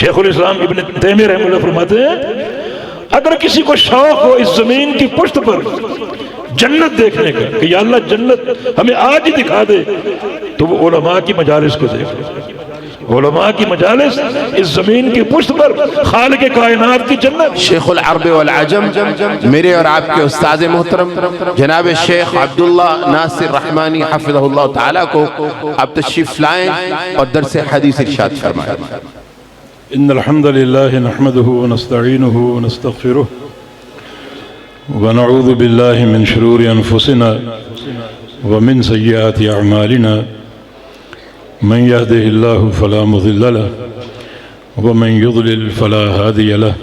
شیخ الاسلام ابن تیمیہ رحمہ اللہ فرماتے ہیں اگر کسی کو شوق ہو اس زمین کی پشت پر جنت دیکھنے کا کہ یا اللہ جنت ہمیں آج ہی دکھا دے، تو وہ علماء کی مجالس کو دیکھے۔ علماء کی مجالس اس زمین کی پشت پر خالق کائنات کی جنت۔ شیخ العرب والعجم میرے اور آپ کے استاد محترم جناب شیخ عبداللہ ناصر رحمانی حفظہ اللہ تعالیٰ کو آپ تشریف لائیں اور درس حدیث ارشاد فرمائیں۔ ان الحمد للہ نحمده ونستعینه ونستغفره ونعوذ باللہ من شرور انفسنا ومن سیئات اعمالنا من يهده الله فلا مضل له ومن يضلل فلا هادي له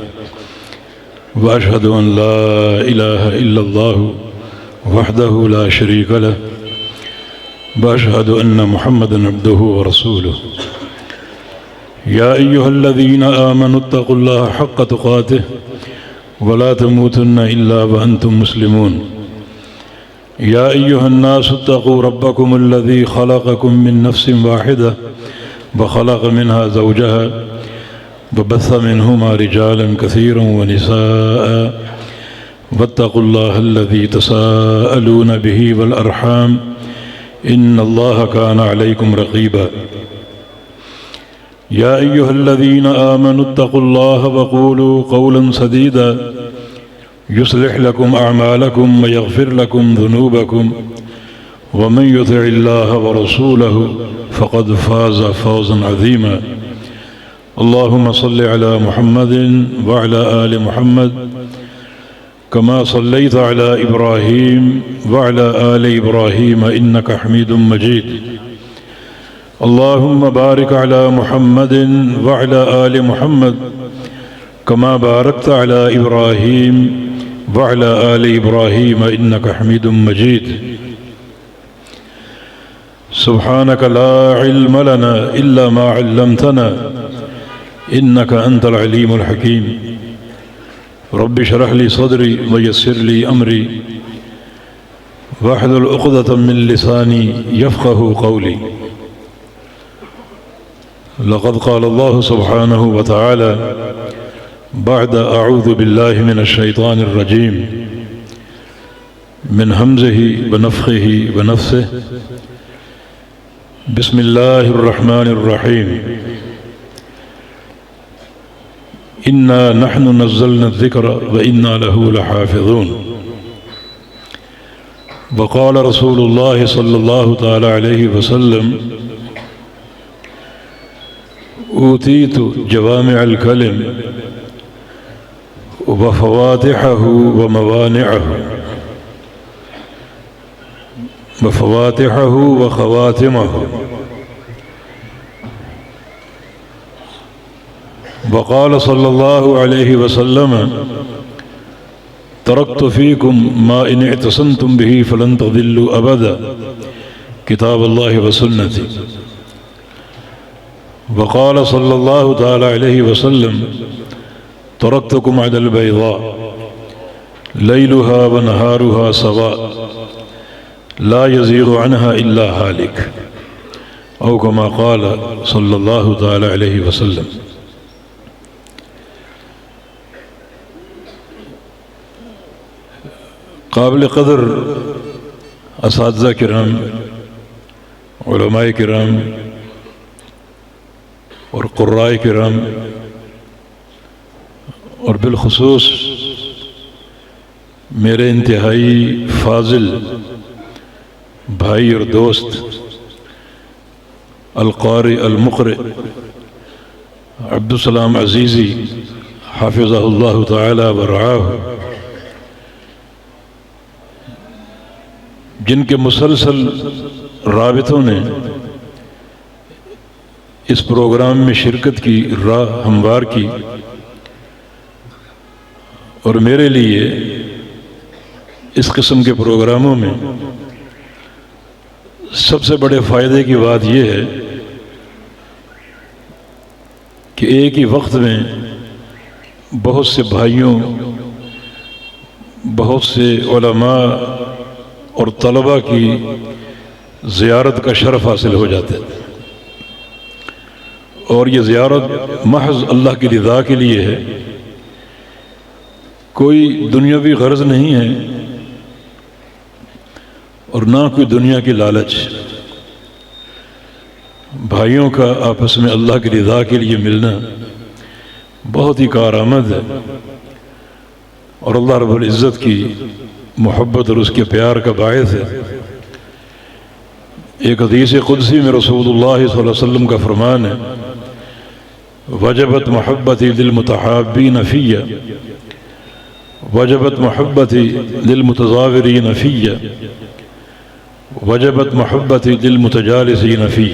وأشهد أن لا إله إلا الله وحده لا شريك له وأشهد أن محمدا عبده ورسوله يا أيها الذين آمنوا اتقوا الله حق تقاته ولا تموتن إلا وأنتم مسلمون يا أيها الناس اتقوا ربكم الذي خلقكم من نفس واحدة وخلق منها زوجها وبث منهما رجالا كثيرا ونساء واتقوا الله الذي تساءلون به والأرحام إن الله كان عليكم رقيبا يا أيها الذين آمنوا اتقوا الله وقولوا قولا سديدا يصلح لكم أعمالكم ويغفر لكم ذنوبكم ومن يطع الله ورسوله فقد فاز فوزا عظيما اللهم صل على محمد وعلى آل محمد كما صليت على إبراهيم وعلى آل إبراهيم إنك حميد مجيد اللهم بارك على محمد وعلى آل محمد كما باركت على إبراهيم وعلى آل إبراهيم إنك حميد مجيد سبحانك لا علم لنا إلا ما علمتنا إنك أنت العليم الحكيم رب اشرح لي صدري ويسر لي أمري واحلل عقدة من لساني يفقه قولي لقد قال الله سبحانه وتعالى بعد أعوذ بالله من الشيطان الرجيم من همزه ونفخه ونفثه بسم الله الرحمن الرحيم إنا نحن نزلنا الذكر وإنا له لحافظون وقال رسول الله صلى الله تعالى عليه وسلم أوتيت جوامع الكلم وفواتحه وخواتمه وقال صلى الله عليه وسلم تركت فيكم ما إن اعتصمتم به فلن تضلوا أبدا كتاب الله وسنتي وقال صلى الله تعالى عليه وسلم تركتكم على البيضاء ليلها ونهارها سواء لا يزيغ عنها إلا هالك أو كما قال صلى الله تعالى عليه وسلم قابل قدر اساتذہ کرام، علماء کرام اور قراء کرام، اور بالخصوص میرے انتہائی فاضل بھائی اور دوست القاری المقرئ عبدالسلام عزیزی حافظہ اللہ تعالی ورعاہ، جن کے مسلسل رابطوں نے اس پروگرام میں شرکت کی راہ ہموار کی، اور میرے لیے اس قسم کے پروگراموں میں سب سے بڑے فائدے کی بات یہ ہے کہ ایک ہی وقت میں بہت سے بھائیوں، بہت سے علماء اور طلباء کی زیارت کا شرف حاصل ہو جاتا ہے، اور یہ زیارت محض اللہ کی رضا کے لیے ہے، کوئی دنیاوی غرض نہیں ہے اور نہ کوئی دنیا کی لالچ۔ بھائیوں کا آپس میں اللہ کی رضا کے لیے ملنا بہت ہی کارآمد ہے، اور اللہ رب العزت کی محبت اور اس کے پیار کا باعث ہے۔ ایک حدیث قدسی میں رسول اللہ صلی اللہ علیہ وسلم کا فرمان ہے، وجبت محبتی للمتحابین فی، وجبت محبتی للمتزاورین فی، وجبت محبتی للمتجالسین فی۔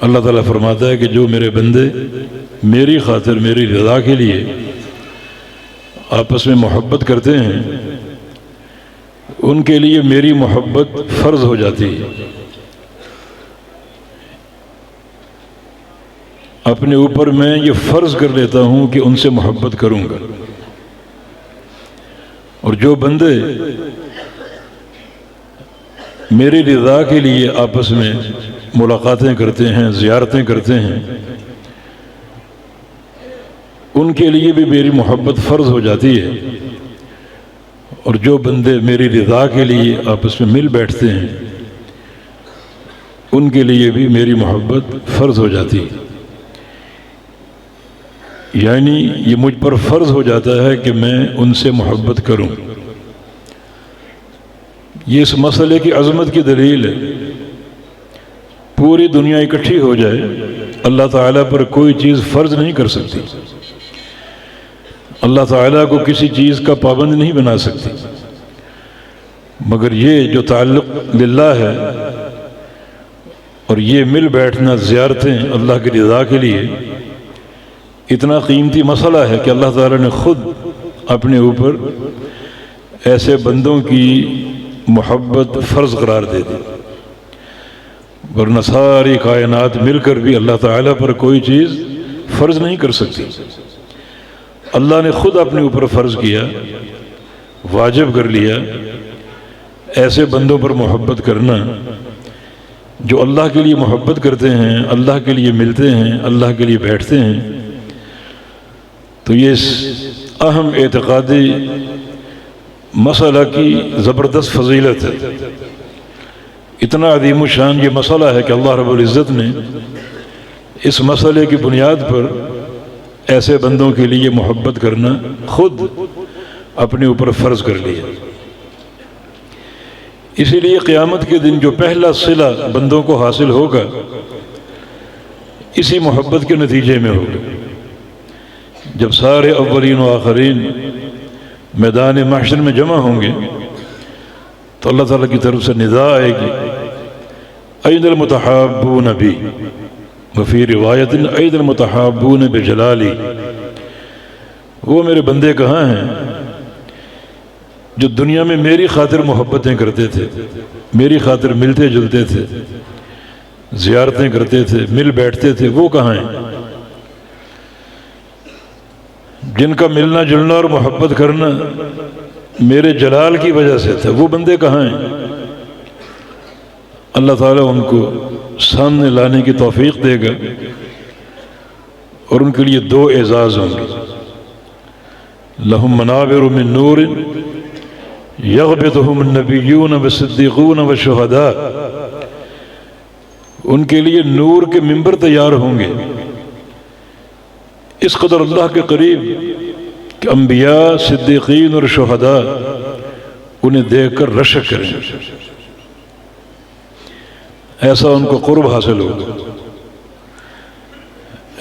اللہ تعالیٰ فرماتا ہے کہ جو میرے بندے میری خاطر میری رضا کے لیے آپس میں محبت کرتے ہیں، ان کے لیے میری محبت فرض ہو جاتی ہے۔ اپنے اوپر میں یہ فرض کر لیتا ہوں کہ ان سے محبت کروں گا، اور جو بندے میری رضا کے لیے آپس میں ملاقاتیں کرتے ہیں، زیارتیں کرتے ہیں، ان کے لیے بھی میری محبت فرض ہو جاتی ہے، اور جو بندے میری رضا کے لیے آپس میں مل بیٹھتے ہیں ان کے لیے بھی میری محبت فرض ہو جاتی ہے۔ یعنی یہ مجھ پر فرض ہو جاتا ہے کہ میں ان سے محبت کروں۔ یہ اس مسئلے کی عظمت کی دلیل ہے۔ پوری دنیا اکٹھی ہو جائے، اللہ تعالیٰ پر کوئی چیز فرض نہیں کر سکتی، اللہ تعالیٰ کو کسی چیز کا پابند نہیں بنا سکتی، مگر یہ جو تعلق للہ ہے اور یہ مل بیٹھنا، زیارتیں اللہ کی رضا کے لیے، اتنا قیمتی مسئلہ ہے کہ اللہ تعالیٰ نے خود اپنے اوپر ایسے بندوں کی محبت فرض قرار دے دی، ورنہ ساری کائنات مل کر بھی اللہ تعالیٰ پر کوئی چیز فرض نہیں کر سکتی۔ اللہ نے خود اپنے اوپر فرض کیا، واجب کر لیا ایسے بندوں پر محبت کرنا جو اللہ کے لیے محبت کرتے ہیں، اللہ کے لیے ملتے ہیں، اللہ کے لیے بیٹھتے ہیں۔ تو یہ اس اہم اعتقادی مسئلہ کی زبردست فضیلت ہے۔ اتنا عظیم الشان یہ مسئلہ ہے کہ اللہ رب العزت نے اس مسئلے کی بنیاد پر ایسے بندوں کے لیے محبت کرنا خود اپنے اوپر فرض کر لیا۔ اسی لیے قیامت کے دن جو پہلا صلہ بندوں کو حاصل ہوگا اسی محبت کے نتیجے میں ہوگا۔ جب سارے اولین و آخرین میدان محشر میں جمع ہوں گے تو اللہ تعالیٰ کی طرف سے ندا آئے گی، این المتحابون بی، وفی روایت این المتحابون بجلالی۔ وہ میرے بندے کہاں ہیں جو دنیا میں میری خاطر محبتیں کرتے تھے، میری خاطر ملتے جلتے تھے، زیارتیں کرتے تھے، مل بیٹھتے تھے، وہ کہاں ہیں؟ جن کا ملنا جلنا اور محبت کرنا میرے جلال کی وجہ سے تھا، وہ بندے کہاں ہیں؟ اللہ تعالیٰ ان کو سامنے لانے کی توفیق دے گا، اور ان کے لیے دو اعزاز ہوں گے، لہم منابر من نور یغبطہم النبیون والصدیقون والشہداء۔ ان کے لیے نور کے ممبر تیار ہوں گے، اس قدر اللہ کے قریب کہ انبیاء، صدیقین اور شہداء انہیں دیکھ کر رشک کریں، ایسا ان کو قرب حاصل ہوگا،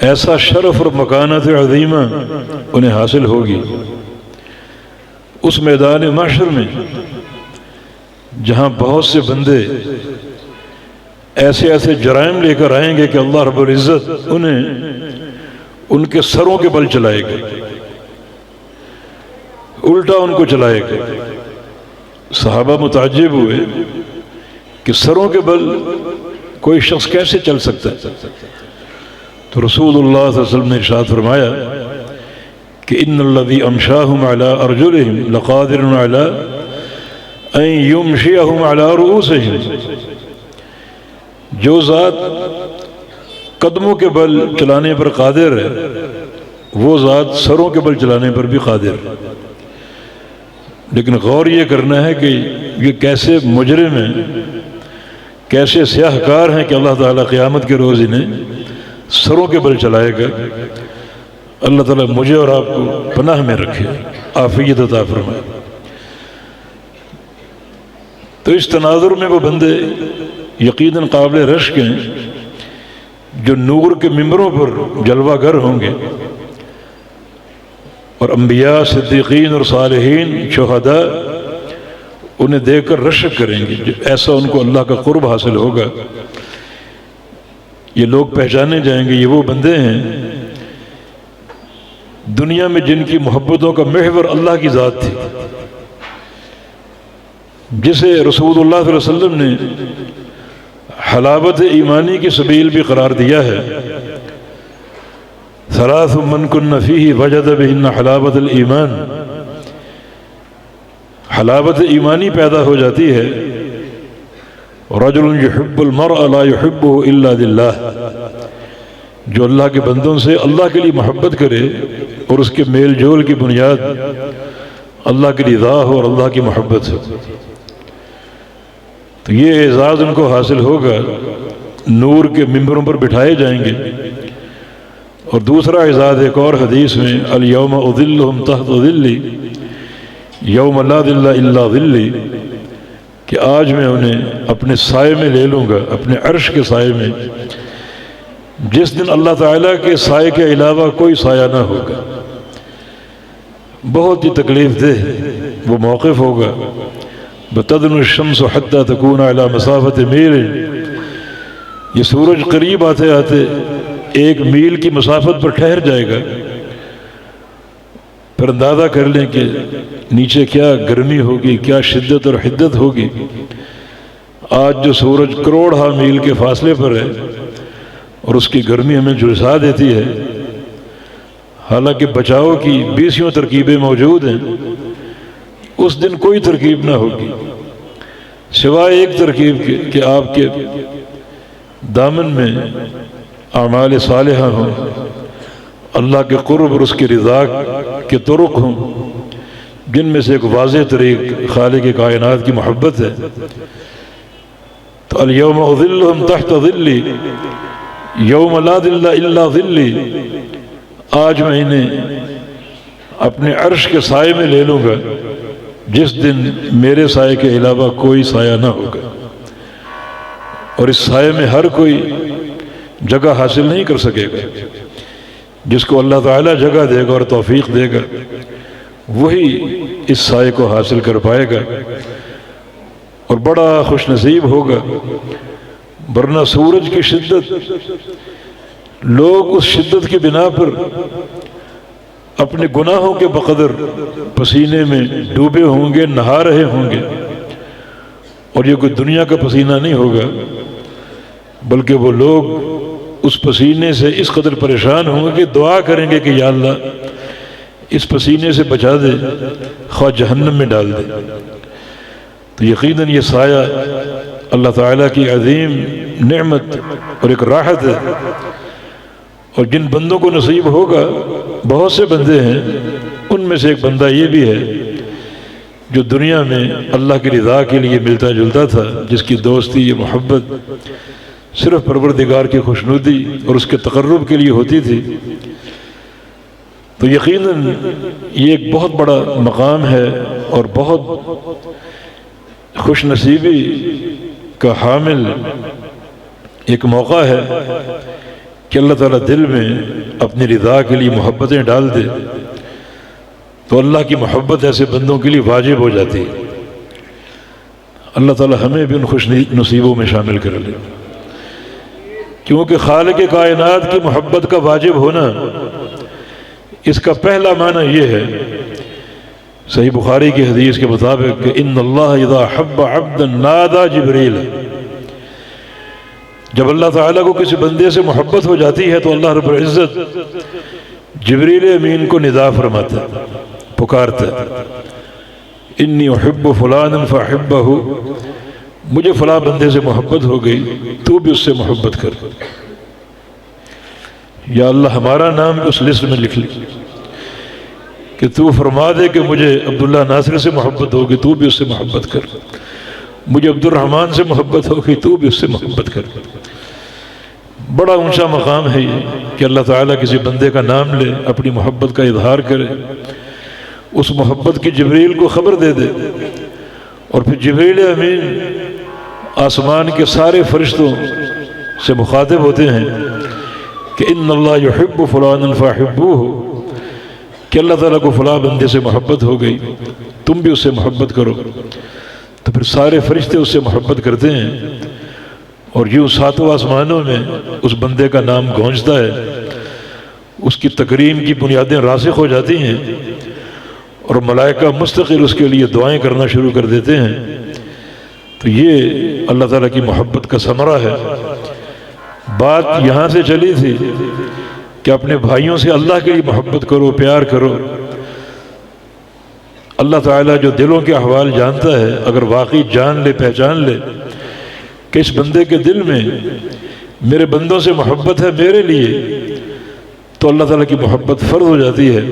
ایسا شرف اور مکانت عظیمہ انہیں حاصل ہوگی اس میدان محشر میں، جہاں بہت سے بندے ایسے ایسے جرائم لے کر آئیں گے کہ اللہ رب العزت انہیں ان کے سروں کے بل چلائے گا، الٹا ان کو چلائے گا۔ صحابہ متعجب ہوئے کہ سروں کے بل کوئی شخص کیسے چل سکتا ہے؟ تو رسول اللہ صلی اللہ علیہ وسلم نے ارشاد فرمایا کہ ان الذی امشاہم علی ارجلہم لقادر علی ان یمشیہم علی رؤوسہم۔ جو ذات قدموں کے بل چلانے پر قادر ہے، وہ ذات سروں کے بل چلانے پر بھی قادر ہے۔ لیکن غور یہ کرنا ہے کہ یہ کیسے مجرم ہیں، کیسے سیاہ کار ہیں کہ اللہ تعالیٰ قیامت کے روز انہیں سروں کے بل چلائے گا۔ اللہ تعالیٰ مجھے اور آپ کو پناہ میں رکھے، عافیت عطا فرمائے۔ تو اس تناظر میں وہ بندے یقیناً قابل رشک ہیں جو نور کے ممبروں پر جلوہ گر ہوں گے، اور انبیاء، صدیقین اور صالحین، شہداء انہیں دیکھ کر رشک کریں گے۔ ایسا ان کو اللہ کا قرب حاصل ہوگا، یہ لوگ پہچانے جائیں گے، یہ وہ بندے ہیں دنیا میں جن کی محبتوں کا محور اللہ کی ذات تھی، جسے رسول اللہ صلی اللہ علیہ وسلم نے حلاوت ایمانی کی سبیل بھی قرار دیا ہے۔ ثلاث من کن فیہ وجد بہن حلاوت الایمان، حلاوت ایمانی پیدا ہو جاتی ہے۔ رجل یحب المرء لا یحبہ الا للہ، جو اللہ کے بندوں سے اللہ کے لیے محبت کرے اور اس کے میل جول کی بنیاد اللہ کی رضا ہو اور اللہ کی محبت ہو، تو یہ اعزاز ان کو حاصل ہوگا، نور کے ممبروں پر بٹھائے جائیں گے۔ اور دوسرا اعزاز ایک اور حدیث میں، الیوم اظلہم تحت ظلی یوم لا ظل الا ظلی، کہ آج میں انہیں اپنے سائے میں لے لوں گا، اپنے عرش کے سائے میں، جس دن اللہ تعالیٰ کے سائے کے علاوہ کوئی سایہ نہ ہوگا۔ بہت ہی تکلیف دہ وہ موقف ہوگا۔ بتدن الشمس حتی تکون علی مسافت میل، یہ سورج قریب آتے آتے 1 میل کی مسافت پر ٹھہر جائے گا، پھر اندازہ کر لیں کہ نیچے کیا گرمی ہوگی، کیا شدت اور حدت ہوگی۔ آج جو سورج کروڑ میل کے فاصلے پر ہے اور اس کی گرمی ہمیں جھلسا دیتی ہے، حالانکہ بچاؤ کی 20 ترکیبیں موجود ہیں، اس دن کوئی ترکیب نہ ہوگی سوائے ایک ترکیب کے کہ آپ کے دامن میں اعمال صالحہ ہوں، اللہ کے قرب اور اس کی رضا کے طرق ہوں، جن میں سے ایک واضح طریق خالق کائنات کی محبت ہے۔ تو الیوم اظلہم تحت ظلی یوم لا ظل الا ظلی، آج میں انہیں اپنے عرش کے سائے میں لے لوں گا، جس دن میرے سائے کے علاوہ کوئی سایہ نہ ہوگا۔ اور اس سائے میں ہر کوئی جگہ حاصل نہیں کر سکے گا، جس کو اللہ تعالیٰ جگہ دے گا اور توفیق دے گا، وہی اس سائے کو حاصل کر پائے گا اور بڑا خوش نصیب ہوگا۔ ورنہ سورج کی شدت، لوگ اس شدت کی بنا پر اپنے گناہوں کے بقدر پسینے میں ڈوبے ہوں گے، نہا رہے ہوں گے، اور یہ کوئی دنیا کا پسینہ نہیں ہوگا، بلکہ وہ لوگ اس پسینے سے اس قدر پریشان ہوں گے کہ دعا کریں گے کہ یا اللہ اس پسینے سے بچا دے، خواہ جہنم میں ڈال دے۔ تو یقیناً یہ سایہ اللہ تعالیٰ کی عظیم نعمت اور ایک راحت ہے، اور جن بندوں کو نصیب ہوگا، بہت سے بندے ہیں، ان میں سے ایک بندہ یہ بھی ہے جو دنیا میں اللہ کی رضا کے لیے ملتا جلتا تھا، جس کی دوستی، یہ محبت صرف پروردگار کی خوشنودی اور اس کے تقرب کے لیے ہوتی تھی۔ تو یقیناً یہ ایک بہت بڑا مقام ہے اور بہت خوش نصیبی کا حامل ایک موقع ہے کہ اللہ تعالیٰ دل میں اپنی رضا کے لیے محبتیں ڈال دے، تو اللہ کی محبت ایسے بندوں کے لیے واجب ہو جاتی ہے۔ اللہ تعالیٰ ہمیں بھی ان خوش نصیبوں میں شامل کر لے، کیونکہ خالق کائنات کی محبت کا واجب ہونا، اس کا پہلا معنی یہ ہے، صحیح بخاری کی حدیث کے مطابق، کہ ان اللہ اذا حب عبدا نادى جبریل، جب اللہ تعالیٰ کو کسی بندے سے محبت ہو جاتی ہے تو اللہ رب العزت جبریل امین کو ندا فرماتا ہے، پکارتا ہے، انی احب فلانا فاحبہ، مجھے فلاں بندے سے محبت ہو گئی، تو بھی اس سے محبت کر۔ یا اللہ ہمارا نام اس لسٹ میں لکھ لے کہ تو فرما دے کہ مجھے عبداللہ ناصر سے محبت ہوگی تو بھی اس سے محبت کر، مجھے عبد الرحمن سے محبت ہوگی تو بھی اس سے محبت کر۔ بڑا اونچا مقام ہے یہ کہ اللہ تعالیٰ کسی بندے کا نام لے، اپنی محبت کا اظہار کرے، اس محبت کی جبریل کو خبر دے دے، اور پھر جبریل امین آسمان کے سارے فرشتوں سے مخاطب ہوتے ہیں کہ ان اللہ یحب فلانا فاحبوہ، کہ اللہ تعالیٰ کو فلاں بندے سے محبت ہو گئی، تم بھی اس سے محبت کرو۔ تو پھر سارے فرشتے اس سے محبت کرتے ہیں، اور یوں ساتوں آسمانوں میں اس بندے کا نام گونجتا ہے، اس کی تکریم کی بنیادیں راسخ ہو جاتی ہیں، اور ملائکہ مستقل اس کے لیے دعائیں کرنا شروع کر دیتے ہیں۔ تو یہ اللہ تعالیٰ کی محبت کا ثمرہ ہے۔ بات یہاں سے چلی تھی کہ اپنے بھائیوں سے اللہ کے لیے محبت کرو، پیار کرو۔ اللہ تعالیٰ جو دلوں کے احوال جانتا ہے، اگر واقعی جان لے، پہچان لے کہ اس بندے کے دل میں میرے بندوں سے محبت ہے میرے لیے، تو اللہ تعالیٰ کی محبت فرض ہو جاتی ہے،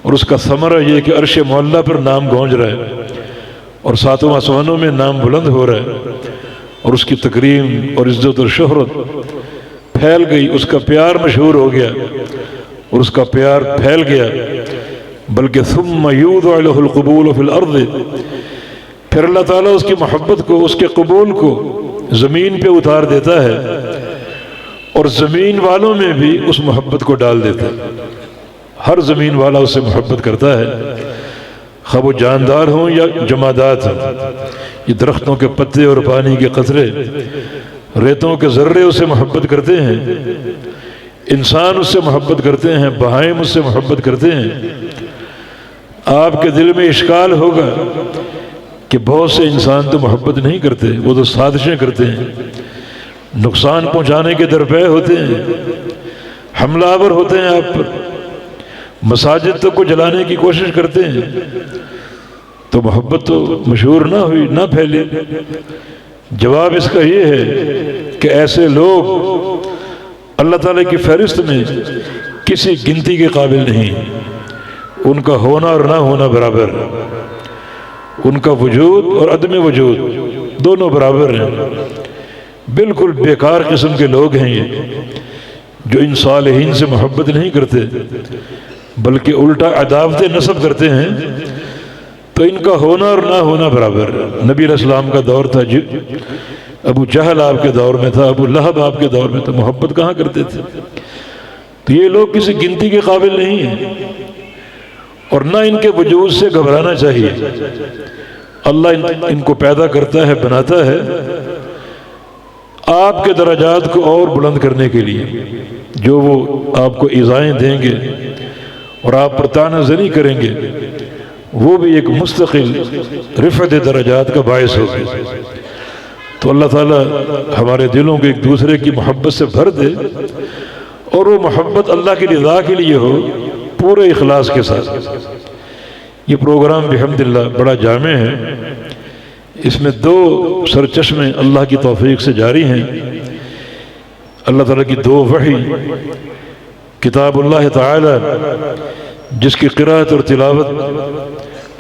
اور اس کا ثمرہ یہ کہ عرش معلیٰ پر نام گونج رہا ہے، اور ساتوں آسمانوں میں نام بلند ہو رہا ہے، اور اس کی تکریم اور عزت اور شہرت پھیل گئی، اس کا پیار مشہور ہو گیا، اور اس کا پیار پھیل گیا۔ بلکہ ثم یوضع له القبول فی الارض، پھر اللہ تعالیٰ اس کی محبت کو، اس کے قبول کو زمین پہ اتار دیتا ہے، اور زمین والوں میں بھی اس محبت کو ڈال دیتا ہے۔ ہر زمین والا اس سے محبت کرتا ہے، خواہ وہ جاندار ہوں یا جمادات ہوں۔ یہ درختوں کے پتے اور پانی کے قطرے، ریتوں کے ذرے اس سے محبت کرتے ہیں، انسان اس سے محبت کرتے ہیں، بہائم اس سے محبت کرتے ہیں۔ آپ کے دل میں اشکال ہوگا کہ بہت سے انسان تو محبت نہیں کرتے، وہ تو سازشیں کرتے ہیں، نقصان پہنچانے کے درپے ہوتے ہیں، حملہ آور ہوتے ہیں آپ پر، مساجد تک کو جلانے کی کوشش کرتے ہیں۔ تو محبت تو مشہور نہ ہوئی، نہ پھیلی۔ جواب اس کا یہ ہے کہ ایسے لوگ اللہ تعالیٰ کی فہرست میں کسی گنتی کے قابل نہیں، ان کا ہونا اور نہ ہونا برابر، ان کا وجود اور عدم وجود دونوں برابر ہیں۔ بالکل بیکار قسم کے لوگ ہیں یہ، جو ان صالحین سے محبت نہیں کرتے بلکہ الٹا عداوت نسب کرتے ہیں، تو ان کا ہونا اور نہ ہونا برابر ہے۔ نبی علیہ السلام کا دور تھا، ابو جہل آپ کے دور میں تھا، ابو لہب آپ کے دور میں تھا، محبت کہاں کرتے تھے؟ تو یہ لوگ کسی گنتی کے قابل نہیں ہیں، اور نہ ان کے وجود سے گھبرانا چاہیے۔ اللہ ان کو پیدا کرتا ہے، بناتا ہے آپ کے درجات کو اور بلند کرنے کے لیے۔ جو وہ آپ کو ایذائیں دیں گے اور آپ پر طعنہ زنی کریں گے، وہ بھی ایک مستقل رفعت درجات کا باعث ہوگی۔ تو اللہ تعالیٰ ہمارے دلوں کو ایک دوسرے کی محبت سے بھر دے، اور وہ محبت اللہ کی رضا کے لیے ہو، پورے اخلاص کے ساتھ۔ یہ پروگرام بحمداللہ بڑا جامع ہے، اس میں 2 سرچشمے اللہ کی توفیق سے جاری ہیں۔ اللہ تعالیٰ کی 2 وحی، کتاب اللہ تعالی جس کی قرأت اور تلاوت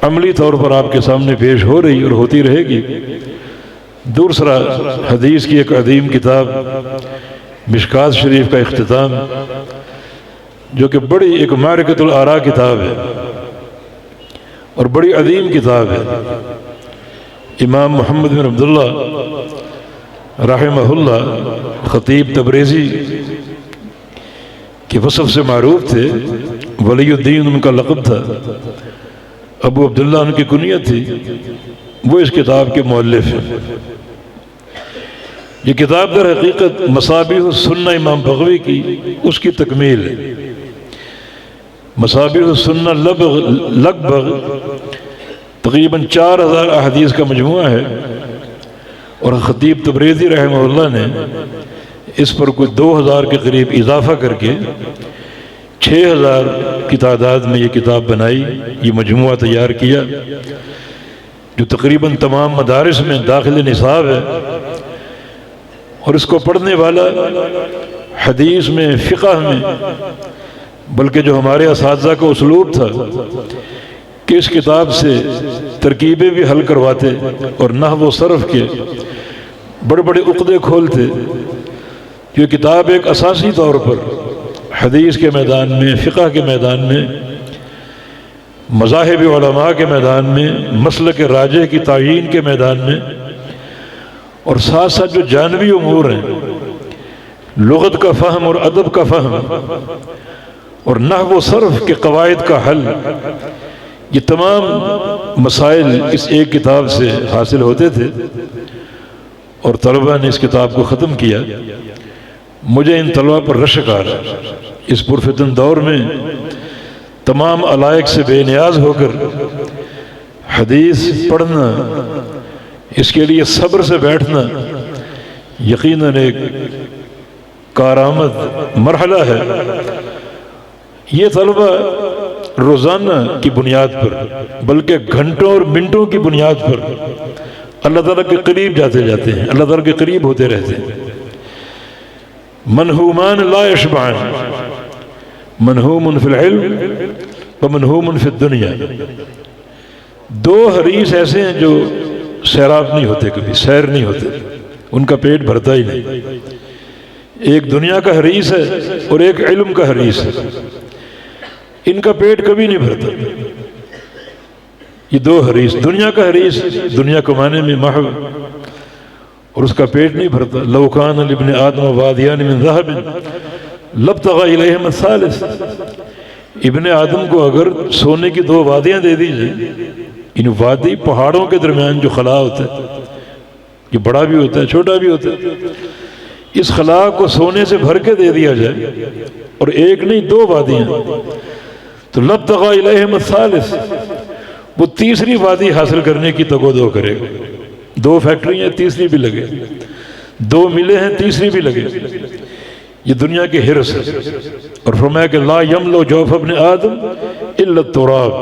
عملی طور پر آپ کے سامنے پیش ہو رہی اور ہوتی رہے گی۔ دوسرا حدیث کی ایک عظیم کتاب مشکات شریف کا اختتام، جو کہ بڑی ایک معرکۃ الآراء کتاب ہے اور بڑی عظیم کتاب ہے۔ امام محمد بن عبداللہ رحمہ اللہ خطیب تبریزی کے وصف سے معروف تھے، ولی الدین ان کا لقب تھا، ابو عبداللہ ان کی کنیت تھی۔ وہ اس کتاب کے مؤلف ہیں۔ یہ کتاب در حقیقت مصابیح السنہ امام بغوی کی اس کی تکمیل ہے۔ مصابیح السنہ لگ بھگ تقریباً 4000 احادیث کا مجموعہ ہے، اور خطیب تبریزی رحمہ اللہ نے اس پر کوئی 2000 کے قریب اضافہ کر کے 6000 کی تعداد میں یہ کتاب بنائی، یہ مجموعہ تیار کیا، جو تقریباً تمام مدارس میں داخل نصاب ہے، اور اس کو پڑھنے والا حدیث میں، فقہ میں، بلکہ جو ہمارے اساتذہ کا اسلوب تھا کہ اس کتاب سے ترکیبیں بھی حل کرواتے اور نحو و صرف کے بڑے بڑے عقدے کھولتے. یہ کتاب ایک اساسی طور پر حدیث کے میدان میں، فقہ کے میدان میں، مذاہب علماء کے میدان میں، مسلک راجح کی تعیین کے میدان میں، اور ساتھ ساتھ جو جانبی امور ہیں، لغت کا فہم اور ادب کا فہم اور نحو و صرف کے قواعد کا حل، یہ تمام مسائل اس ایک کتاب سے حاصل ہوتے تھے. اور طلبہ نے اس کتاب کو ختم کیا. مجھے ان طلبہ پر رشک آ رہا ہے. اس پرفتن دور میں تمام علائق سے بے نیاز ہو کر حدیث پڑھنا، اس کے لیے صبر سے بیٹھنا یقیناً ایک کارآمد مرحلہ ہے. یہ طلبہ روزانہ کی بنیاد پر، بلکہ گھنٹوں اور منٹوں کی بنیاد پر اللہ تعالیٰ کے قریب جاتے ہیں، اللہ تعالیٰ کے قریب ہوتے رہتے ہیں. منہومان لا یشبعان، منہوم فی العلم ومنہوم فی الدنیا. دو حریص ایسے ہیں جو سیراب نہیں ہوتے، کبھی سیر نہیں ہوتے، ان کا پیٹ بھرتا ہی نہیں. ایک دنیا کا حریص ہے اور ایک علم کا حریص ہے، ان کا پیٹ کبھی نہیں بھرتا. یہ دو حریص، دنیا کا حریص دنیا کمانے میں محو اور اس کا پیٹ نہیں بھرتا. لو کان لابن آدم وادیان من ذهب لابتغى الیہما الثالث. ابن آدم کو اگر سونے کی دو وادیاں دے دی جائیں، ان وادی پہاڑوں کے درمیان جو خلا ہوتا ہے، یہ بڑا بھی ہوتا ہے چھوٹا بھی ہوتا ہے، اس خلا کو سونے سے بھر کے دے دیا جائے اور ایک نہیں دو وادیاں، تو لابتغى الیہما الثالث، وہ تیسری وادی حاصل کرنے کی تگ و دو کرے گا. دو فیکٹری ہیں، تیسری بھی لگے، دو ملے ہیں، تیسری بھی لگے. یہ دنیا کے حرص ہے. اور فرمایا کہ لا یملو جوف ابن آدم الا التراب.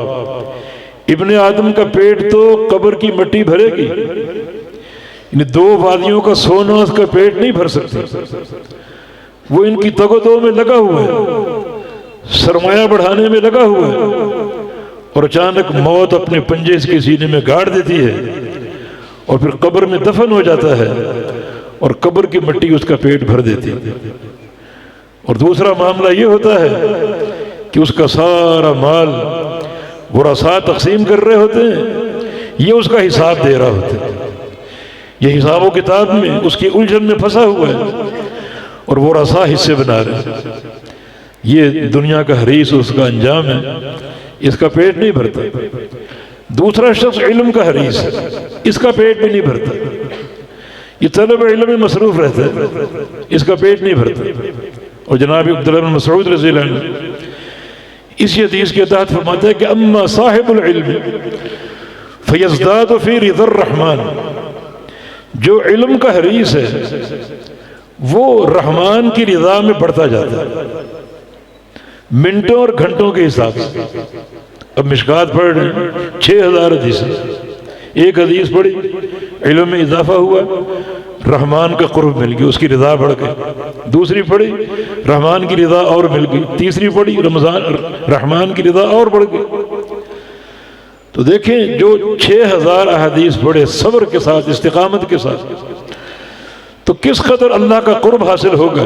ابن آدم کا پیٹ تو قبر کی مٹی بھرے گی، یعنی دو وادیوں کا سونا اس کا پیٹ نہیں بھر سکتا. وہ ان کی تگ و دو میں لگا ہوا ہے، سرمایہ بڑھانے میں لگا ہوا ہے، اور اچانک موت اپنے پنجے اس کے سینے میں گاڑ دیتی ہے اور پھر قبر میں دفن ہو جاتا ہے اور قبر کی مٹی اس کا پیٹ بھر دیتی ہے. اور دوسرا معاملہ یہ ہوتا ہے کہ اس کا سارا مال ورثاء تقسیم کر رہے ہوتے ہیں، یہ اس کا حساب دے رہا ہوتا ہے. یہ حساب و کتاب میں اس کی الجھن میں پھنسا ہوا ہے اور ورثاء حصے بنا رہے ہیں. یہ دنیا کا حریص اس کا انجام ہے، اس کا پیٹ نہیں بھرتا. دوسرا شخص علم کا حریص ہے، اس کا پیٹ بھی نہیں بھرتا. یہ طلب علم میں مصروف رہتا ہے، اس کا پیٹ نہیں بھرتا. اور جناب عبداللہ بن مسعود رضی اللہ عنہ اسی حدیث کے تحت فرماتے ہیں کہ اما صاحب العلم فیزداد فی رضا الرحمن. جو علم کا حریص ہے وہ رحمان کی رضا میں بڑھتا جاتا ہے، منٹوں اور گھنٹوں کے حساب سے. اب مشکات پڑھ رہے ہیں 6000 حدیثیں، ایک حدیث پڑھی، علم میں اضافہ ہوا، رحمان کا قرب مل گیا، اس کی رضا بڑھ گئی. دوسری پڑھی، رحمان کی رضا اور مل گئی. تیسری پڑھی، رحمان کی رضا اور بڑھ گئی. تو دیکھیں جو 6000 احادیث پڑھے صبر کے ساتھ، استقامت کے ساتھ، تو کس قدر اللہ کا قرب حاصل ہوگا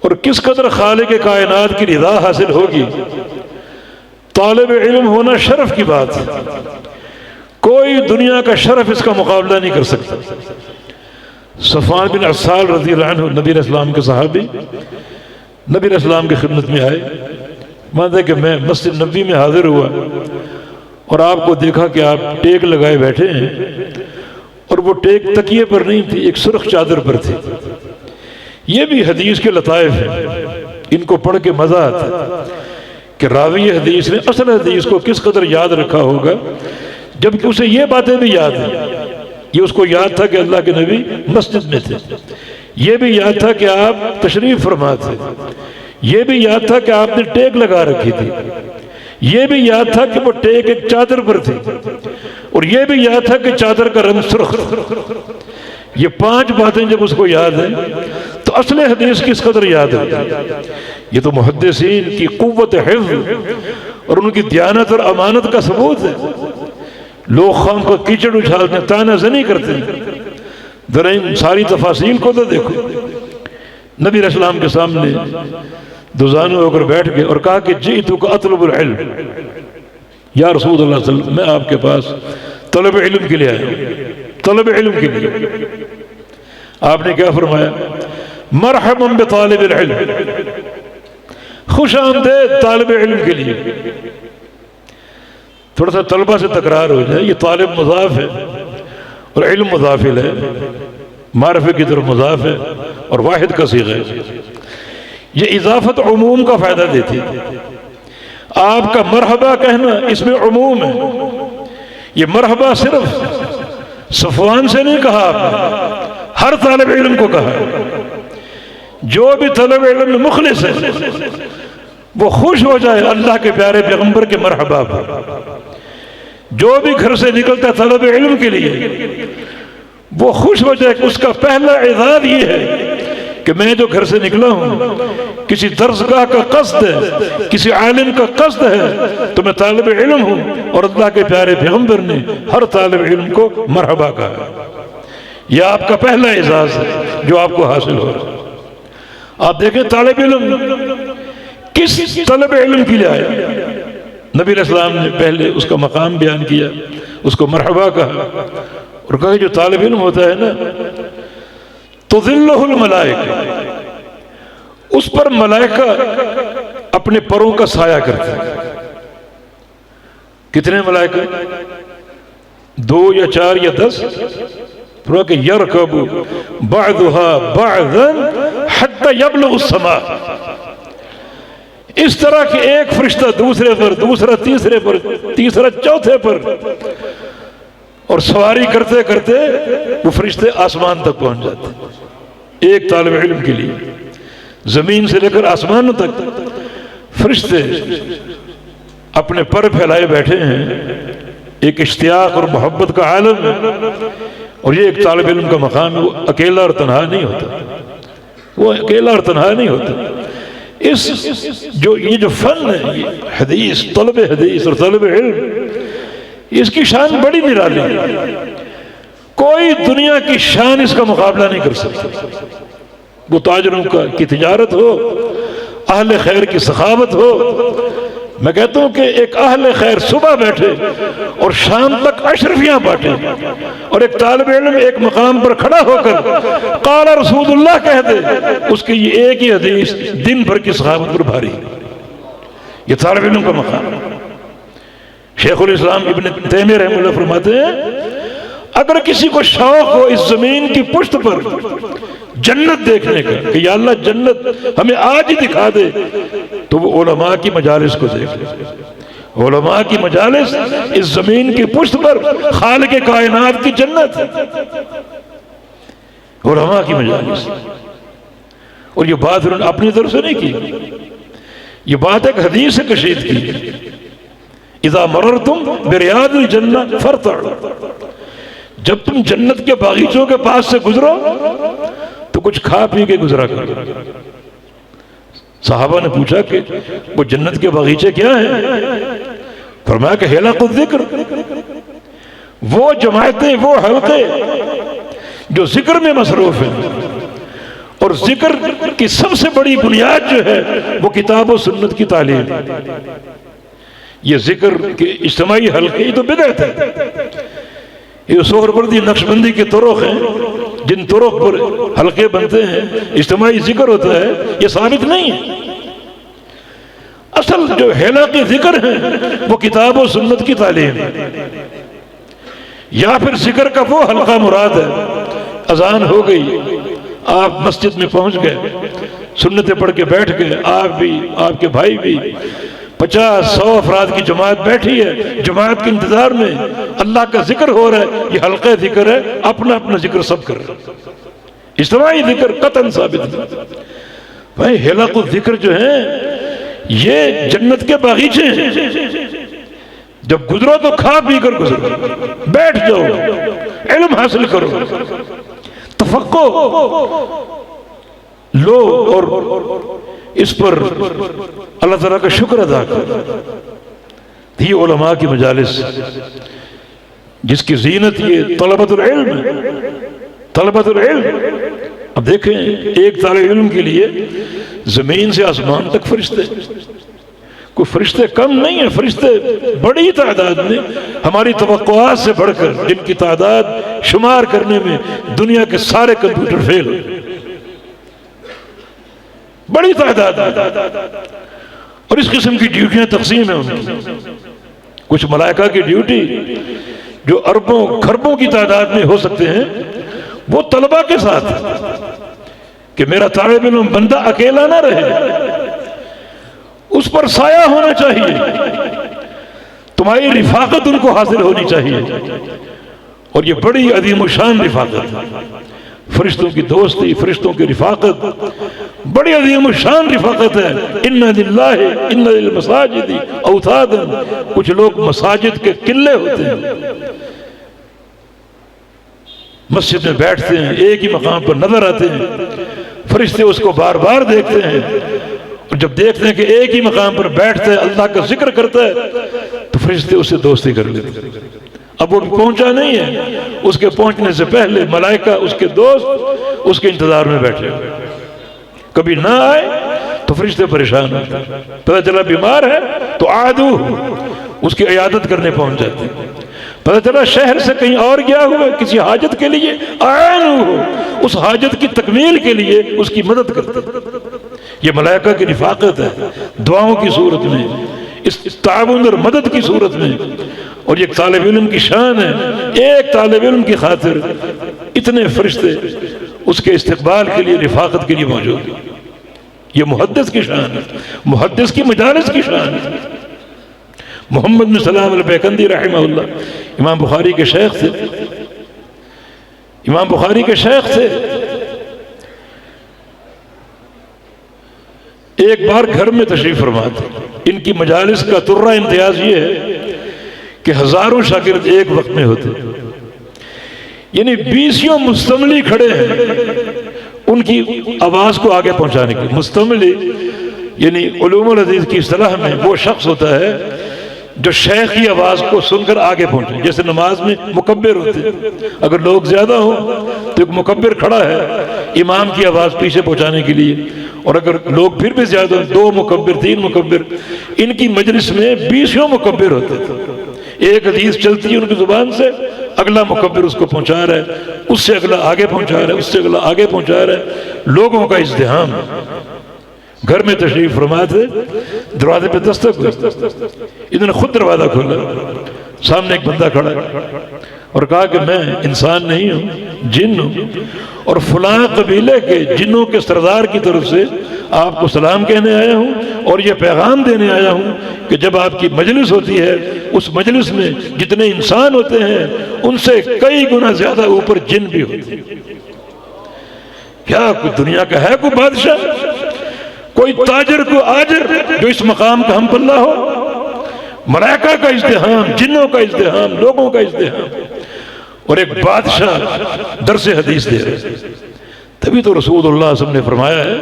اور کس قدر خالق کائنات کی رضا حاصل ہوگی. طالب علم ہونا شرف کی بات ہے، کوئی دنیا کا شرف اس کا مقابلہ نہیں کر سکتا. صفوان بن عسال رضی اللہ عنہ نبی علیہ السلام کے صحابی، نبی علیہ السلام کی خدمت میں آئے. مانتے کہ میں مسجد نبی میں حاضر ہوا اور آپ کو دیکھا کہ آپ ٹیک لگائے بیٹھے ہیں، اور وہ ٹیک تکیے پر نہیں تھی، ایک سرخ چادر پر تھی. یہ بھی حدیث کے لطائف ہیں، ان کو پڑھ کے مزہ آتا ہے کہ راوی حدیث نے اصل حدیث کو کس قدر یاد رکھا ہوگا، جبکہ اسے یہ باتیں بھی یاد ہیں. یہ اس کو یاد تھا کہ اللہ کے نبی مسجد میں تھے، یہ بھی یاد تھا کہ آپ تشریف فرما تھے، یہ بھی یاد تھا کہ آپ نے ٹیک لگا رکھی تھی، یہ بھی یاد تھا کہ وہ ٹیک ایک چادر پر تھی، اور یہ بھی یاد تھا کہ چادر کا رنگ سرخ. یہ 5 باتیں جب اس کو یاد ہیں تو اصل حدیث کس قدر یاد ہے؟ یہ تو محدثین کی قوت حفظ اور ان کی دیانت اور امانت کا ثبوت ہے۔ لوگ خام کو کیچڑ اچھالتے ہیں، تانہ زنی کرتے ہیں، ذرا ان ساری تفاصیل کو تو دیکھو۔ نبی علیہ السلام کے سامنے دوزانو ہو کر بیٹھ گئے اور کہا کہ جئتک اطلب العلم، یا رسول اللہ صلی اللہ علیہ وسلم میں آپ کے پاس طلب علم کے لیے آیا ہوں، طلب علم کے لیے۔ آپ نے کیا فرمایا؟ مرحبا بطالب العلم، خوش آمدید طالب علم کے لیے۔ تھوڑا سا طلبہ سے تکرار ہو جائے، یہ طالب مضاف ہے اور علم مضاف ہے، معرفے کی طرف مضاف ہے اور واحد کا صیغہ ہے۔ یہ اضافت عموم کا فائدہ دیتی ہے۔ آپ کا مرحبا کہنا اس میں عموم ہے۔ یہ مرحبا صرف صفوان سے نہیں کہا آپ نے، ہر طالب علم کو کہا۔ جو بھی طالب علم میں مخلص ہے وہ خوش ہو جائے اللہ کے پیارے پیغمبر کے مرحبا پر۔ جو بھی گھر سے نکلتا ہے طالب علم کے لیے وہ خوش ہو جائے کہ اس کا پہلا اعداد یہ ہے کہ میں جو گھر سے نکلا ہوں کسی درسگاہ کا قصد ہے، کسی عالم کا قصد ہے تو میں طالب علم ہوں، اور اللہ کے پیارے پیغمبر نے ہر طالب علم کو مرحبا کہا۔ یہ آپ کا پہلا اعزاز ہے جو آپ کو حاصل ہو رہا ہے۔ آپ دیکھیں طالب علم کس طلب علم کے لیے آیا، نبی علیہ السلام نے پہلے اس کا مقام بیان کیا، اس کو مرحبا کہا اور کہا جو طالب علم ہوتا ہے نا تظلہ الملائکہ، اس پر ملائکہ اپنے پروں کا سایہ کرتے ہیں۔ کتنے ملائکہ؟ 2 یا 4 یا 10؟ پھر کہ یرکب بعضها بعضا حتی یبلغ السماء، اس طرح کہ ایک فرشتہ دوسرے پر، دوسرا تیسرے پر، تیسرا چوتھے پر، اور سواری کرتے کرتے وہ فرشتے آسمان تک پہنچ جاتے۔ ایک طالب علم کے لیے زمین سے لے کر آسمان تک فرشتے اپنے پر پھیلائے بیٹھے ہیں۔ ایک اشتیاق اور محبت کا عالم ہے، اور یہ ایک طالب علم کا مقام ہے۔ وہ اکیلا اور تنہا نہیں ہوتا، وہ اکیلا اور تنہا نہیں ہوتا۔ یہ جو فن ہے، یہ حدیث، طلب حدیث اور طلب علم، اس کی شان بڑی نرالی ہے۔ کوئی دنیا کی شان اس کا مقابلہ نہیں کر سکتا۔ وہ تاجروں کی تجارت ہو، اہل خیر کی سخاوت ہو۔ میں کہتا ہوں کہ ایک اہل خیر صبح بیٹھے اور شام تک اشرفیاں بانٹے، اور ایک طالب علم ایک مقام پر کھڑا ہو کر قال رسول اللہ کہہ دے، اس کی یہ ایک ہی حدیث دن بھر کی سخاوت پر بھاری۔ یہ طالب علم کا مقام۔ شیخ الاسلام ابن تیمیہ رحمہ اللہ فرماتے ہیں اگر کسی کو شوق ہو اس زمین کی پشت پر جنت دیکھنے کا کہ یا اللہ جنت ہمیں آج ہی دکھا دے، تو وہ علماء کی مجالس کو دیکھ لے۔ علماء کی مجالس اس زمین کی پشت پر خالق کائنات کی جنت ہے، علماء کی مجالس۔ اور یہ بات انہوں نے اپنی طرف سے نہیں کی، یہ بات ایک حدیث سے کشید کی۔ اذا مررتم بریاض الجنہ فرتعوا، جب تم جنت کے باغیچوں کے پاس سے گزرو تو کچھ کھا پی کے گزرا کرو۔ صحابہ نے پوچھا کہ وہ جنت کے باغیچے کیا ہیں؟ فرمایا کہ حلق الذکر، وہ جماعتیں، وہ حلقے جو ذکر میں مصروف ہیں، اور ذکر کی سب سے بڑی بنیاد جو ہے وہ کتاب و سنت کی تعلیم۔ یہ ذکر کے اجتماعی حلقے یہ تو بدعت ہے۔ یہ سہروردی نقشبندی کے طرق ہیں، جن طرق پر حلقے بنتے ہیں، اجتماعی ذکر ہوتا ہے، یہ ثابت نہیں ہے۔ اصل جو حلق ذکر ہیں وہ کتاب و سنت کی تعلیم ہے، یا پھر ذکر کا وہ حلقہ مراد ہے۔ اذان ہو گئی، آپ مسجد میں پہنچ گئے، سنتیں پڑھ کے بیٹھ گئے، آپ بھی، آپ کے بھائی بھی، 50-100 افراد کی جماعت بیٹھی ہے، جماعت کے انتظار میں اللہ کا ذکر ہو رہا ہے، یہ حلقہ ذکر ہے، اپنا اپنا ذکر سب کر رہے ہیں۔ اجتماعی ذکر قطعاً ثابت ہے۔ بھائی حلق الذکر جو ہیں یہ جنت کے باغیچے ہیں، جب گزرو تو کھا پی کر گزرو، بیٹھ جاؤ، علم حاصل کرو، تفقہ لو اور اس پر اللہ تعالیٰ کا شکر ادا کرو۔ یہ علماء کی مجالس جس کی زینت یہ طلبۃ العلم ہے، طلبۃ العلم۔ اب دیکھیں ایک طالب علم کے لیے زمین سے آسمان تک فرشتے، کوئی فرشتے کم نہیں ہیں، فرشتے بڑی تعداد میں، ہماری توقعات سے بڑھ کر جن کی تعداد شمار کرنے میں دنیا کے سارے کمپیوٹر فیل ہوئے، بڑی تعداد اور اس قسم کی ڈیوٹیاں تقسیم ہیں ان کی۔ کچھ ملائکہ کی ڈیوٹی جو اربوں کھربوں کی تعداد میں ہو سکتے ہیں وہ طلبہ کے ساتھ کہ میرا طالب علم بندہ اکیلا نہ رہے، اس پر سایہ ہونا چاہیے، تمہاری رفاقت ان کو حاصل ہونی چاہیے، اور یہ بڑی عظیم الشان رفاقت ہے، فرشتوں کی دوستی، فرشتوں کی رفاقت بڑی عظیم الشان رفاقت ہے۔ ان للہ ان للمساجد اوتادا، کچھ لوگ مساجد کے قلعے ہوتے ہیں، مسجد میں بیٹھتے ہیں، ایک ہی مقام پر نظر آتے ہیں، فرشتے اس کو بار بار دیکھتے ہیں، اور جب دیکھتے ہیں کہ ایک ہی مقام پر بیٹھتا ہے، اللہ کا ذکر کرتا ہے، تو فرشتے اس سے دوستی کر لیتے ہیں۔ اب وہ پہنچا نہیں ہے، اس کے پہنچنے سے پہلے ملائکہ اس کے دوست اس کے انتظار میں بیٹھے، کبھی نہ آئے تو فرشتے پریشان ہوتے ہیں، پتہ چلا بیمار ہے تو عادو اس کی عیادت کرنے پہنچ جاتے ہیں، پتہ چلا شہر سے کہیں اور گیا ہوا کسی حاجت کے لیے، اعانو اس حاجت کی تکمیل کے لیے اس کی مدد کرتے ہیں۔ یہ ملائکہ کی رفاقت ہے، دعاؤں کی صورت میں، اس تعاون اور مدد کی صورت میں، اور یہ طالب علم کی شان ہے، ایک طالب علم کی خاطر اتنے فرشتے اس کے استقبال کے لیے، رفاقت کے لیے موجود ہیں۔ یہ محدث کی شان ہے، محدث کی مجالس کی شان ہے۔ محمد بن سلام البیکندی رحمہ اللہ امام بخاری کے شیخ تھے، امام بخاری کے شیخ تھے۔ ایک بار گھر میں تشریف فرما تھے، ان کی مجالس کا ترہ امتیاز یہ ہے کہ ہزاروں شاگرد ایک وقت میں ہوتے، یعنی 20 مستملی کھڑے ہیں ان کی آواز کو آگے پہنچانے کے۔ مستملی یعنی علوم الحدیث کی اصطلاح میں وہ شخص ہوتا ہے جو شیخ کی آواز کو سن کر آگے پہنچے، جیسے نماز میں مکبر ہوتے ہیں، اگر لوگ زیادہ ہوں تو ایک مکبر کھڑا ہے امام کی آواز پیچھے پہنچانے کے لیے، اور اگر لوگ پھر بھی زیادہ ہوں، 2 مکبر 3 مکبر، ان کی مجلس میں 20 مکبر ہوتے تھے۔ ایک حدیث چلتی ہے ان کی زبان سے، اگلا مکبر اس کو پہنچا رہا ہے، اس سے اگلا آگے پہنچا رہا ہے، اس سے اگلا آگے پہنچا رہا ہے، لوگوں کا ازدحام۔ گھر میں تشریف فرما تھے، دروازے پہ دستک ہوئی، انہوں نے خود دروازہ کھولا، سامنے ایک بندہ کھڑا اور کہا کہ میں انسان نہیں ہوں، جن ہوں، اور فلاں قبیلے کے جنوں کے سردار کی طرف سے آپ کو سلام کہنے آیا ہوں، اور یہ پیغام دینے آیا ہوں کہ جب آپ کی مجلس ہوتی ہے اس مجلس میں جتنے انسان ہوتے ہیں ان سے کئی گنا زیادہ اوپر جن بھی ہوتے ہیں۔ کیا کوئی دنیا کا ہے کوئی بادشاہ، کوئی تاجر، کوئی آجر جو اس مقام کا ہم پلہ ہو؟ ملائکہ کا ازدحام، جنوں کا ازدحام، لوگوں کا ازدحام، اور ایک بادشاہ درس حدیث دے رہے۔ تبھی تو رسول اللہ صلی اللہ علیہ وسلم نے فرمایا ہے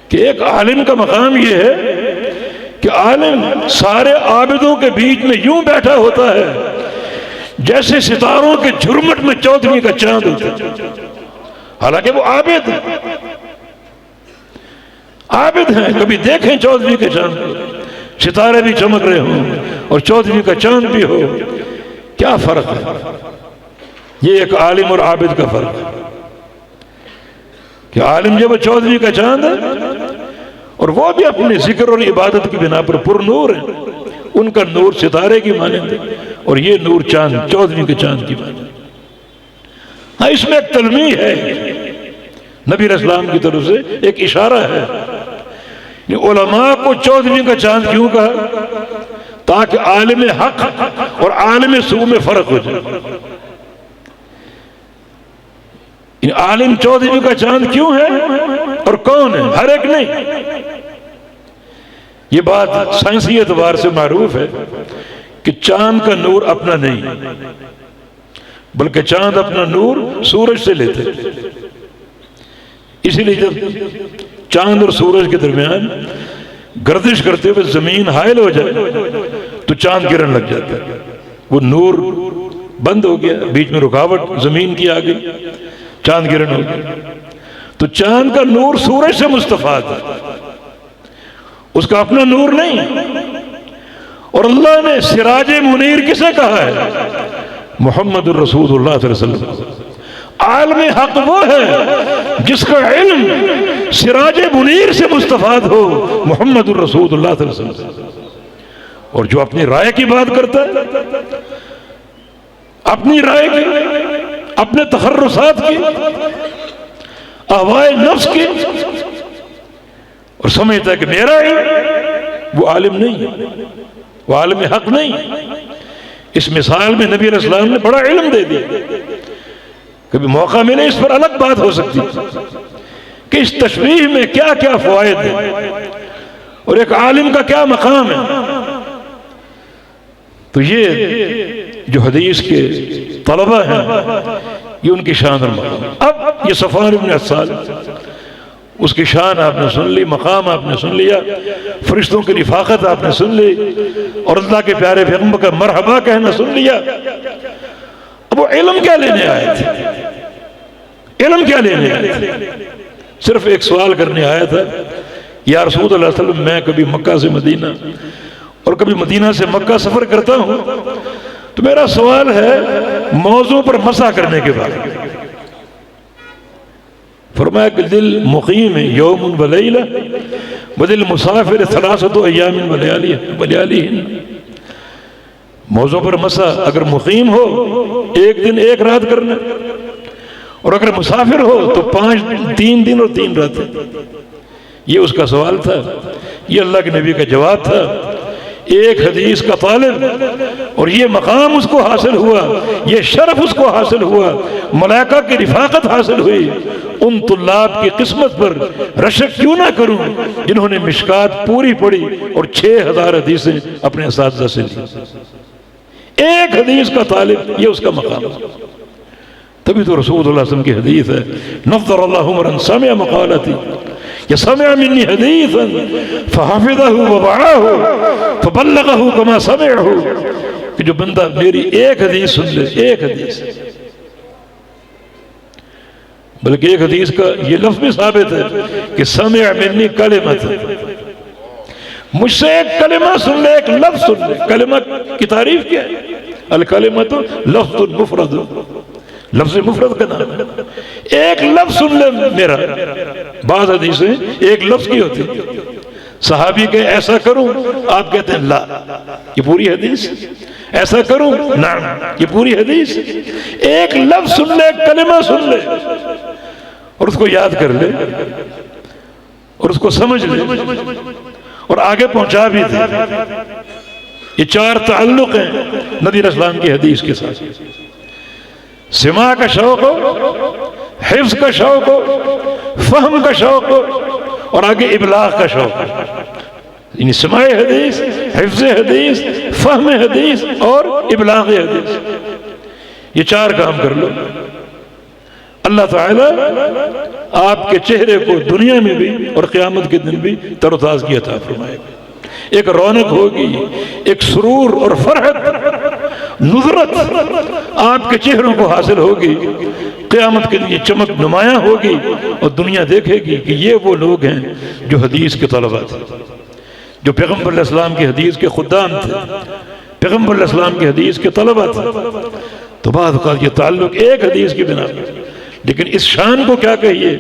کہ ایک عالم کا مقام یہ ہے کہ عالم سارے عابدوں کے بیچ میں یوں بیٹھا ہوتا ہے جیسے ستاروں کے جھرمٹ میں 14ویں کا چاند ہوتا ہے، حالانکہ وہ عابد ہیں، عابد ہیں۔ کبھی دیکھیں 14ویں کے چاند کو، ستارے بھی چمک رہے ہوں اور 14ویں کا چاند بھی ہو، کیا فرق ہے؟ یہ ایک عالم اور عابد کا فرق ہے کہ عالم جب 14ویں کا چاند ہے اور وہ بھی اپنے ذکر اور عبادت کی بنا پر پر نور ہیں، ان کا نور ستارے کی مانند ہے اور یہ نور چاند 14ویں کے چاند کی مانند۔ ہاں اس میں ایک تلمیح ہے، نبی علیہ السلام کی طرف سے ایک اشارہ ہے۔ علماء کو 14ویں کا چاند کیوں کہا؟ تاکہ عالم حق اور عالم سو میں فرق ہو جائے۔ عالم 14ویں کا چاند کیوں ہے اور کون ہے؟ ہر ایک نہیں۔ یہ بات سائنسی اعتبار سے معروف ہے کہ چاند کا نور اپنا نہیں، بلکہ چاند اپنا نور سورج سے لیتے۔ اسی لیے جب چاند اور سورج کے درمیان گردش کرتے ہوئے زمین حائل ہو جائے تو چاند گرن لگ جاتا ہے، وہ نور بند ہو گیا، بیچ میں رکاوٹ زمین کی آ گئی، چاند گرن ہو گیا۔ تو چاند کا نور سورج سے مستفاد ہے، اس کا اپنا نور نہیں۔ اور اللہ نے سراج منیر کسے کہا ہے؟ محمد الرسول اللہ صلی اللہ علیہ وسلم۔ عالم حق وہ ہے جس کا علم سراج منیر سے مستفاد ہو، محمد الرسول اللہ صلی اللہ علیہ وسلم۔ اور جو اپنی رائے کی بات کرتا ہے، اپنی رائے کی، اپنے تخرصات کی، اہوائے نفس کی، اور سمجھتا ہے کہ میرا علم، وہ عالم نہیں ہے، وہ عالم حق نہیں۔ اس مثال میں نبی علیہ السلام نے بڑا علم دے دیا۔ کبھی موقع ملے اس پر الگ بات ہو سکتی کہ اس تشریح میں کیا کیا فوائد ہیں اور ایک عالم کا کیا مقام ہے۔ تو یہ جو حدیث کے طلبہ ہیں، یہ ان کی شان اور مقام۔ اب یہ صفوان بن عسال، اس کی شان آپ نے سن لی، مقام آپ نے سن لیا، فرشتوں کی رفاقت آپ نے سن لی، اور اللہ کے پیارے پیغمبر کا مرحبا کہنا سن لیا۔ اب وہ علم کیا لینے آئے تھے؟ علم کیا لینے آئے تھے؟ صرف ایک سوال کرنے آیا تھا، یا رسول اللہ صلی اللہ علیہ وسلم، میں کبھی مکہ سے مدینہ اور کبھی مدینہ سے مکہ سفر کرتا ہوں، تو میرا سوال ہے موضوع پر مسح کرنے کے بارے میں۔ فرمایا کہ دل مقیم یوم و لیلہ ودل مسافر ثلاثۃ ایام و لیالیہن۔ موضوع پر مسح اگر مقیم ہو ایک دن ایک رات کرنا، اور اگر مسافر ہو تو 3 دن اور 3 راتیں۔ یہ اس کا سوال تھا، یہ اللہ کے نبی کا جواب تھا۔ ایک حدیث کا طالب، اور یہ مقام اس کو حاصل ہوا، یہ شرف اس کو حاصل ہوا، ملائکہ کی رفاقت حاصل ہوئی۔ ان طلاب کی قسمت پر رشک کیوں نہ کروں جنہوں نے مشکات پوری پڑھی اور 6000 حدیثیں اپنے اساتذہ سے لی۔ ایک حدیث کا طالب، یہ اس کا مقام۔ تبھی تو رسول اللہ صلی اللہ علیہ وسلم کی حدیث ہے، نفضر اللہ عمرا سمع مقالتی، یا سمع منی حدیثا فحفظہ ووعاہ فبلغہ کما سمعہ، کہ جو بندہ میری ایک حدیث سن لے، ایک حدیث، بلکہ ایک حدیث کا یہ لفظ بھی ثابت ہے کہ سمع منی کلمۃ، مجھ سے ایک کلمہ سن لے، ایک لفظ سن لے۔ کلمہ کی تعریف کیا ہے؟ الکلمۃ لفظ مفرد، لفظ مفرد کا نام ہے۔ ایک لفظ سن لے میرا۔ بعض حدیثیں ایک لفظ کی ہوتی، صحابی کہ ایسا کروں، آپ کہتے ہیں لا، یہ پوری حدیث۔ ایسا کروں، نعم، یہ پوری حدیث۔ ایک لفظ سن لے، ایک کلمہ سن لے، اور اس کو یاد کر لے اور اس کو سمجھ لے اور آگے پہنچا بھی دے۔ یہ 4 تعلق ہیں نبی علیہ السلام کی حدیث کے ساتھ۔ سماع کا شوق ہو، حفظ کا شوق ہو، فہم کا شوق ہو، اور آگے ابلاغ کا شوق ہو۔ یعنی سماع حدیث، حفظ حدیث، فہم حدیث اور ابلاغ حدیث، یہ 4 کام کر لو، اللہ تعالیٰ آپ کے چہرے کو دنیا میں بھی اور قیامت کے دن بھی تر و تازگی عطا فرمائے گا۔ ایک رونق ہوگی، ایک سرور اور فرحت، نظرت آپ کے چہروں کو حاصل ہوگی۔ قیامت کے دن یہ چمک نمایاں ہوگی اور دنیا دیکھے گی کہ یہ وہ لوگ ہیں جو حدیث کے طلبہ تھے، جو پیغمبر علیہ السلام کی حدیث کے خدام تھے، پیغمبر علیہ السلام کی حدیث کے طلبہ تھے۔ تو بعض اوقات یہ تعلق ایک حدیث کی بنا پر، لیکن اس شان کو کیا کہیے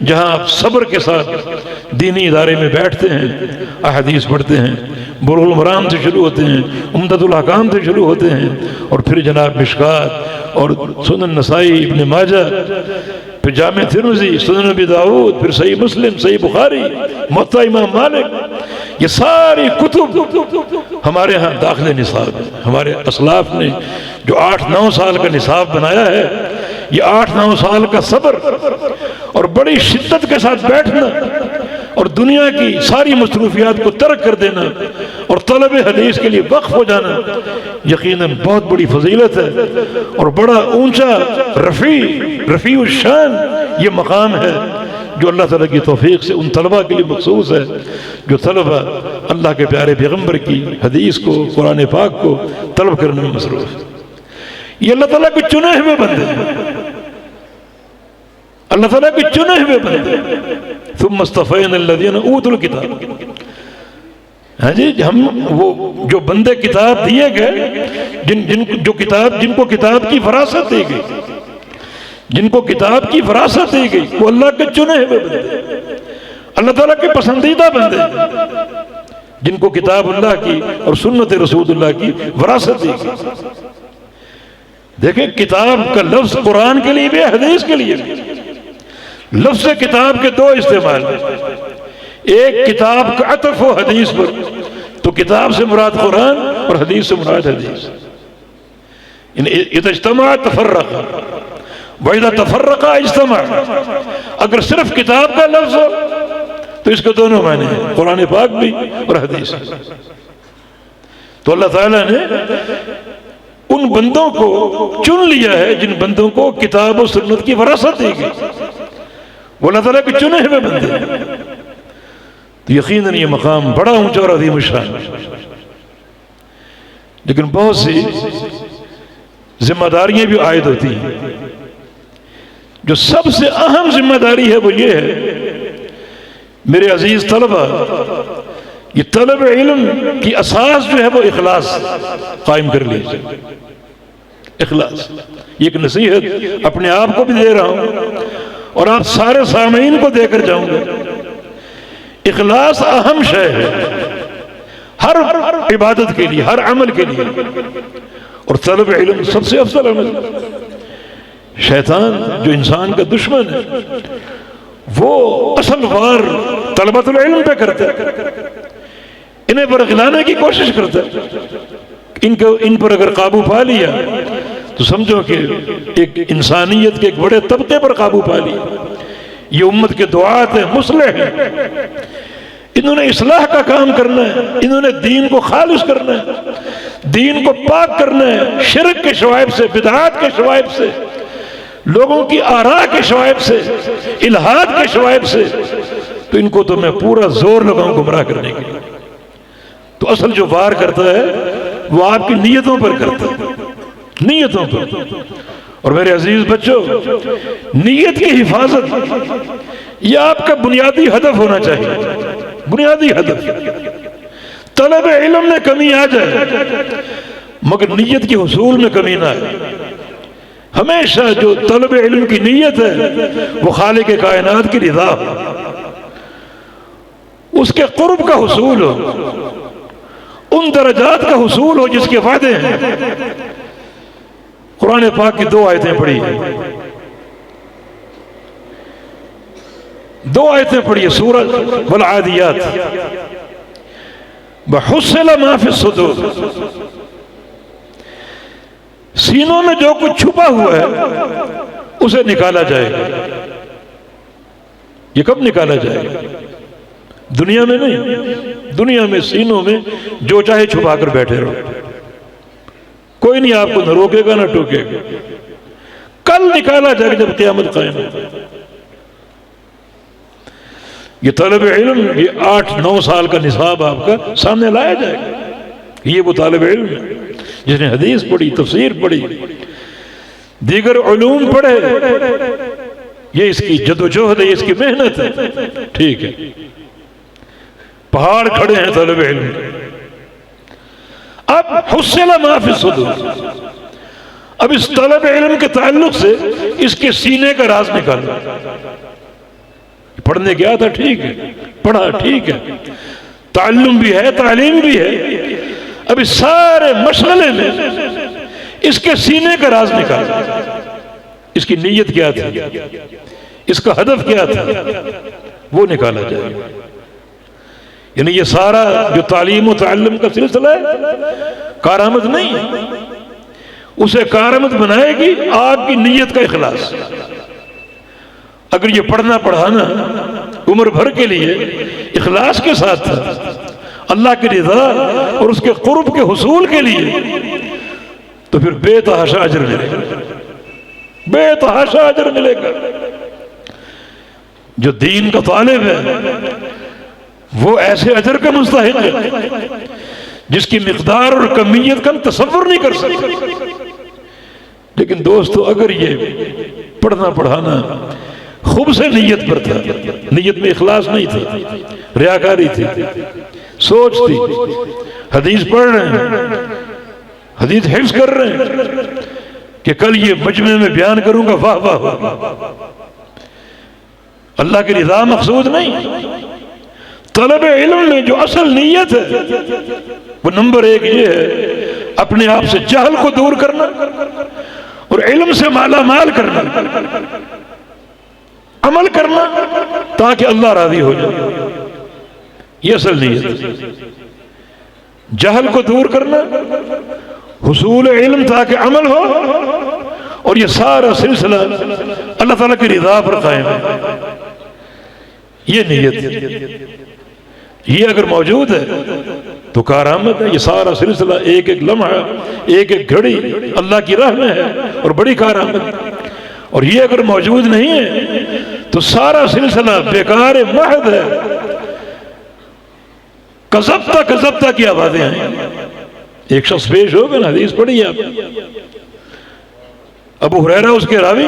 جہاں آپ صبر کے ساتھ دینی ادارے میں بیٹھتے ہیں، احادیث پڑھتے ہیں، بلوغ المرام سے شروع ہوتے ہیں، عمدۃ الاحکام سے شروع ہوتے ہیں، اور پھر جناب مشکات اور سنن نسائی، ابن ماجہ، پھر جامع ترمذی، سنن ابی داؤد، پھر صحیح مسلم، صحیح بخاری، موطا امام مالک، یہ ساری کتب ہمارے ہاں داخل نصاب ہیں۔ ہمارے اسلاف نے جو 8-9 سال کا نصاب بنایا ہے، یہ 8-9 سال کا صبر اور بڑی شدت کے ساتھ بیٹھنا اور دنیا کی ساری مصروفیات کو ترک کر دینا اور طلب حدیث کے لیے وقف ہو جانا، یقیناً بہت بڑی فضیلت ہے اور بڑا اونچا رفیع الشان یہ مقام ہے جو اللہ تعالیٰ کی توفیق سے ان طلبہ کے لیے مخصوص ہے جو طلبہ اللہ کے پیارے پیغمبر کی حدیث کو، قرآن پاک کو طلب کرنے میں مصروف ہے۔ یہ اللہ تعالیٰ کے چنے ہوئے بندے ہیں، اللہ تعالیٰ کے چنے ہوئے بندے ہیں۔ ثم اصطفینا الذین اوتوا الکتاب، ہاں جی، ہم وہ جو بندے کتاب دیے گئے، جن کو کتاب کی وراثت دی گئی، جن کو کتاب کی وراثت دی گئی، وہ اللہ کے چنے ہوئے بندے، اللہ تعالیٰ کے پسندیدہ بندے، جن کو کتاب اللہ کی اور سنت رسول اللہ کی وراثت دی گئی۔ دیکھیں کتاب کا لفظ قرآن کے لیے بھی، حدیث کے لیے بھی۔ لفظ کتاب کے دو استعمال ہیں، ایک کتاب کا عطف ہو حدیث پر تو کتاب سے مراد قرآن اور حدیث سے مراد حدیث۔ اذا اجتمع تفرق واذا تفرق اجتمع، اگر صرف کتاب کا لفظ ہو تو اس کے دونوں معنی ہیں، قرآن پاک بھی اور حدیث۔ تو اللہ تعالیٰ نے ان بندوں کو چن لیا ہے جن بندوں کو کتاب و سنت کی وراثت دی گئی، وہ اللہ تعالیٰ کے چنے ہوئے بندے ہیں۔ تو یقیناً یہ مقام بڑا اونچا اور عظیم الشان ہے، لیکن بہت سی ذمہ داریاں بھی عائد ہوتی ہیں۔ جو سب سے اہم ذمہ داری ہے وہ یہ ہے میرے عزیز طلبہ، یہ طلب علم کی اساس جو ہے وہ اخلاص قائم کر لیجیے۔ اخلاص، یہ ایک نصیحت اپنے آپ کو بھی دے رہا ہوں اور آپ سارے سامعین کو دے کر جاؤں گا۔ اخلاص اہم شے ہے ہر عبادت کے لیے، ہر عمل کے لیے، اور طلب علم سب سے افضل عمل۔ شیطان جو انسان کا دشمن ہے وہ اصل وار طلبۃ العلم پہ کرتا ہے، انہیں برگلانے کی کوشش کرتا ہے۔ ان پر اگر قابو پا لیا تو سمجھو کہ ایک انسانیت کے ایک بڑے طبقے پر قابو پا لیا۔ یہ امت کے دعات ہیں، مصلح ہیں، انہوں نے اصلاح کا کام کرنا ہے، انہوں نے دین کو خالص کرنا ہے، دین کو پاک کرنا ہے شرک کے شوائب سے، بدعات کے شوائب سے، لوگوں کی آراء کے شوائب سے، الہاد کے شوائب سے۔ تو ان کو تو میں پورا زور لگاؤں گمراہ کرنے کے لیے۔ تو اصل جو وار کرتا ہے وہ آپ کی نیتوں پر کرتا ہے، نیتوں پر۔ اور میرے عزیز بچوں، نیت کی حفاظت یہ آپ کا بنیادی ہدف ہونا چاہیے، بنیادی ہدف۔ طلب علم میں کمی آ جائے مگر نیت کے حصول میں کمی نہ آئے۔ ہمیشہ جو طلب علم کی نیت ہے وہ خالق کائنات کی رضا ہو، اس کے قرب کا حصول ہو، ان درجات کا حصول ہو جس کے وعدے ہیں۔ قرآن پاک کی دو آیتیں پڑھی ہیں، دو آیتیں پڑھی ہیں، سورۃ والعادیات، وحصل ما فی الصدور، سینوں میں جو کچھ چھپا ہوا ہے اسے نکالا جائے گا۔ یہ کب نکالا جائے گا؟ دنیا میں نہیں، دنیا میں سینوں میں جو چاہے چھپا کر بیٹھے رہو، کوئی نہیں آپ کو نہ روکے گا نہ ٹوکے گا۔ کل نکالا جائے گا جب قیامت قائم ہے۔ یہ طالب علم، یہ 8-9 سال کا نصاب آپ کا سامنے لایا جائے گا۔ یہ وہ طالب علم ہے جس نے حدیث پڑھی، تفسیر پڑھی، دیگر علوم پڑھے، یہ اس کی جدوجہد ہے، یہ اس کی محنت ہے۔ ٹھیک ہے، پہاڑ کھڑے ہیں طالب علم۔ اب حصل ما فی الصدور، اب اس طالب علم کے تعلق سے اس کے سینے کا راز نکالا۔ پڑھنے گیا تھا، ٹھیک ہے، پڑھا، ٹھیک ہے، تعلم بھی ہے، تعلیم بھی ہے، اب اس سارے مشغلے میں اس کے سینے کا راز نکالا۔ اس کی نیت کیا تھی، اس کا ہدف کیا تھا، وہ نکالا جائے گا۔ یعنی یہ سارا جو تعلیم و تعلم کا سلسلہ ہے کارآمد نہیں ہے، اسے کارآمد بنائے گی آپ کی نیت کا اخلاص۔ اگر یہ پڑھنا پڑھانا عمر بھر کے لیے اخلاص کے ساتھ تھا، اللہ کی رضا اور اس کے قرب کے حصول کے لیے، تو پھر بے تحاشا اجر ملے گا، بے تحاشا اجر ملے گا۔ جو دین کا طالب ہے وہ ایسے اجر کا مستحق ہے جس کی مقدار اور کمیت کا ہم تصور نہیں کر سکتے۔ لیکن دوستو اگر یہ پڑھنا پڑھانا خوب سے نیت پر تھا، نیت میں اخلاص نہیں تھا، ریاکاری تھی، سوچ تھی، حدیث پڑھ رہے ہیں، حدیث حفظ کر رہے ہیں کہ کل یہ مجمع میں بیان کروں گا، واہ واہ واہ، اللہ کی رضا مقصود نہیں۔ طلب علم میں جو اصل نیت ہے وہ نمبر ایک یہ ہے اپنے آپ سے جہل کو دور کرنا اور علم سے مالا مال کرنا، عمل کرنا تاکہ اللہ راضی ہو جائے، یہ اصل نیت۔ جہل کو دور کرنا، حصول علم تاکہ عمل ہو، اور یہ سارا سلسلہ اللہ تعالیٰ کی رضا پر قائم ہے، یہ نیت۔ یہ اگر موجود ہے تو کارآمد ہے۔ یہ سارا سلسلہ ایک ایک لمحہ، ایک ایک گھڑی اللہ کی راہ میں ہے اور بڑی کارآمد۔ اور یہ اگر موجود نہیں ہے تو سارا سلسلہ بیکار محض ہے، کذبتہ کی آوازیں ہیں۔ ایک شخص پیش ہوگا نا، حدیث پڑھی آپ، ابو ہریرہ اس کے راوی،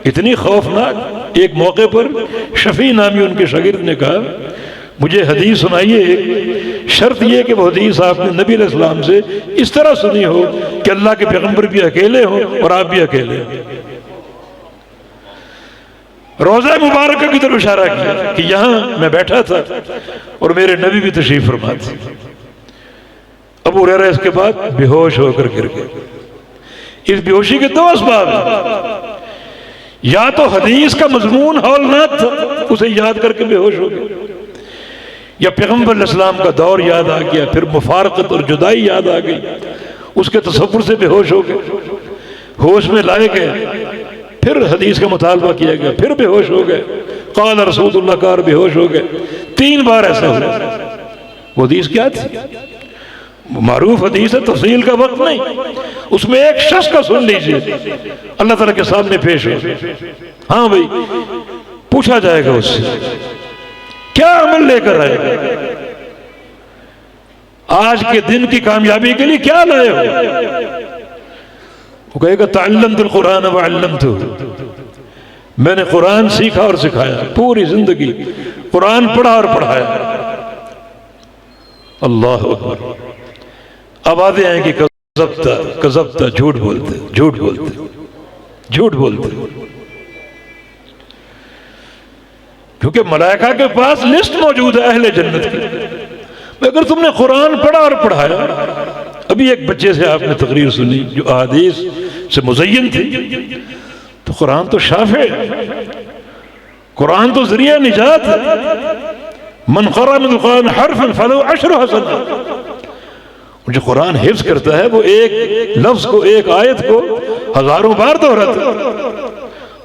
اتنی خوفناک۔ ایک موقع پر شفیع نامی ان کے شاگرد نے کہا مجھے حدیث سنائیے، شرط یہ کہ وہ حدیث آپ نے نبی علیہ السلام سے اس طرح سنی ہو کہ اللہ کے پیغمبر بھی اکیلے ہوں اور آپ بھی اکیلے ہوں۔ روضہ مبارکہ کی طرف اشارہ کیا کہ یہاں میں بیٹھا تھا اور میرے نبی بھی تشریف فرما تھے۔ ابو ہریرہ اس کے بعد بے ہوش ہو کر گر گئے۔ اس بے ہوشی کے دو اسباب ہیں، یا تو حدیث کا مضمون ہولناک تھا، اسے یاد کر کے بے ہوش ہو گئے، یا پیغمبر علیہ السلام کا دور یاد آ گیا، پھر مفارقت اور جدائی یاد آ گئی، اس کے تصور سے بے ہوش ہو گئے، ہوش میں لائے گئے، پھر حدیث کا مطالبہ کیا گیا، پھر بے ہوش ہو گئے، قال رسول اللہ کار بے ہوش ہو گئے، 3 بار ایسا ہوا۔ وہ حدیث کیا تھی؟ معروف حدیث ہے، تفصیل کا وقت نہیں، اس میں ایک شخص کا سن لیجئے، اللہ تعالیٰ کے سامنے پیش ہو، ہاں بھئی پوچھا جائے گا اس سے کیا عمل لے کر آئے گا، آج کے دن کی کامیابی کے لیے کیا لائے ہو؟ وہ کہے گا تعلمت القرآن وعلمتہ، میں نے قرآن سیکھا اور سکھایا، پوری زندگی قرآن پڑھا اور پڑھایا۔ اللہ اکبر۔ آوازیں آئیں کہ کذبتہ، جھوٹ بولتے، جھوٹ بولتے، جھوٹ بولتے، کیونکہ ملائکہ کے پاس لسٹ موجود ہے اہل جنت کی۔ اگر تم نے قرآن پڑھا اور پڑھایا، ابھی ایک بچے سے آپ نے تقریر سنی جو احادیث سے مزین تھی، تو قرآن تو شافع ہے، قرآن تو ذریعہ نجات ہے۔ من قرأ من القرآن حرفا فلو 10 حسنات، جو قرآن حفظ کرتا ہے وہ ایک لفظ کو، ایک آیت کو ہزاروں بار دہراتا ہے،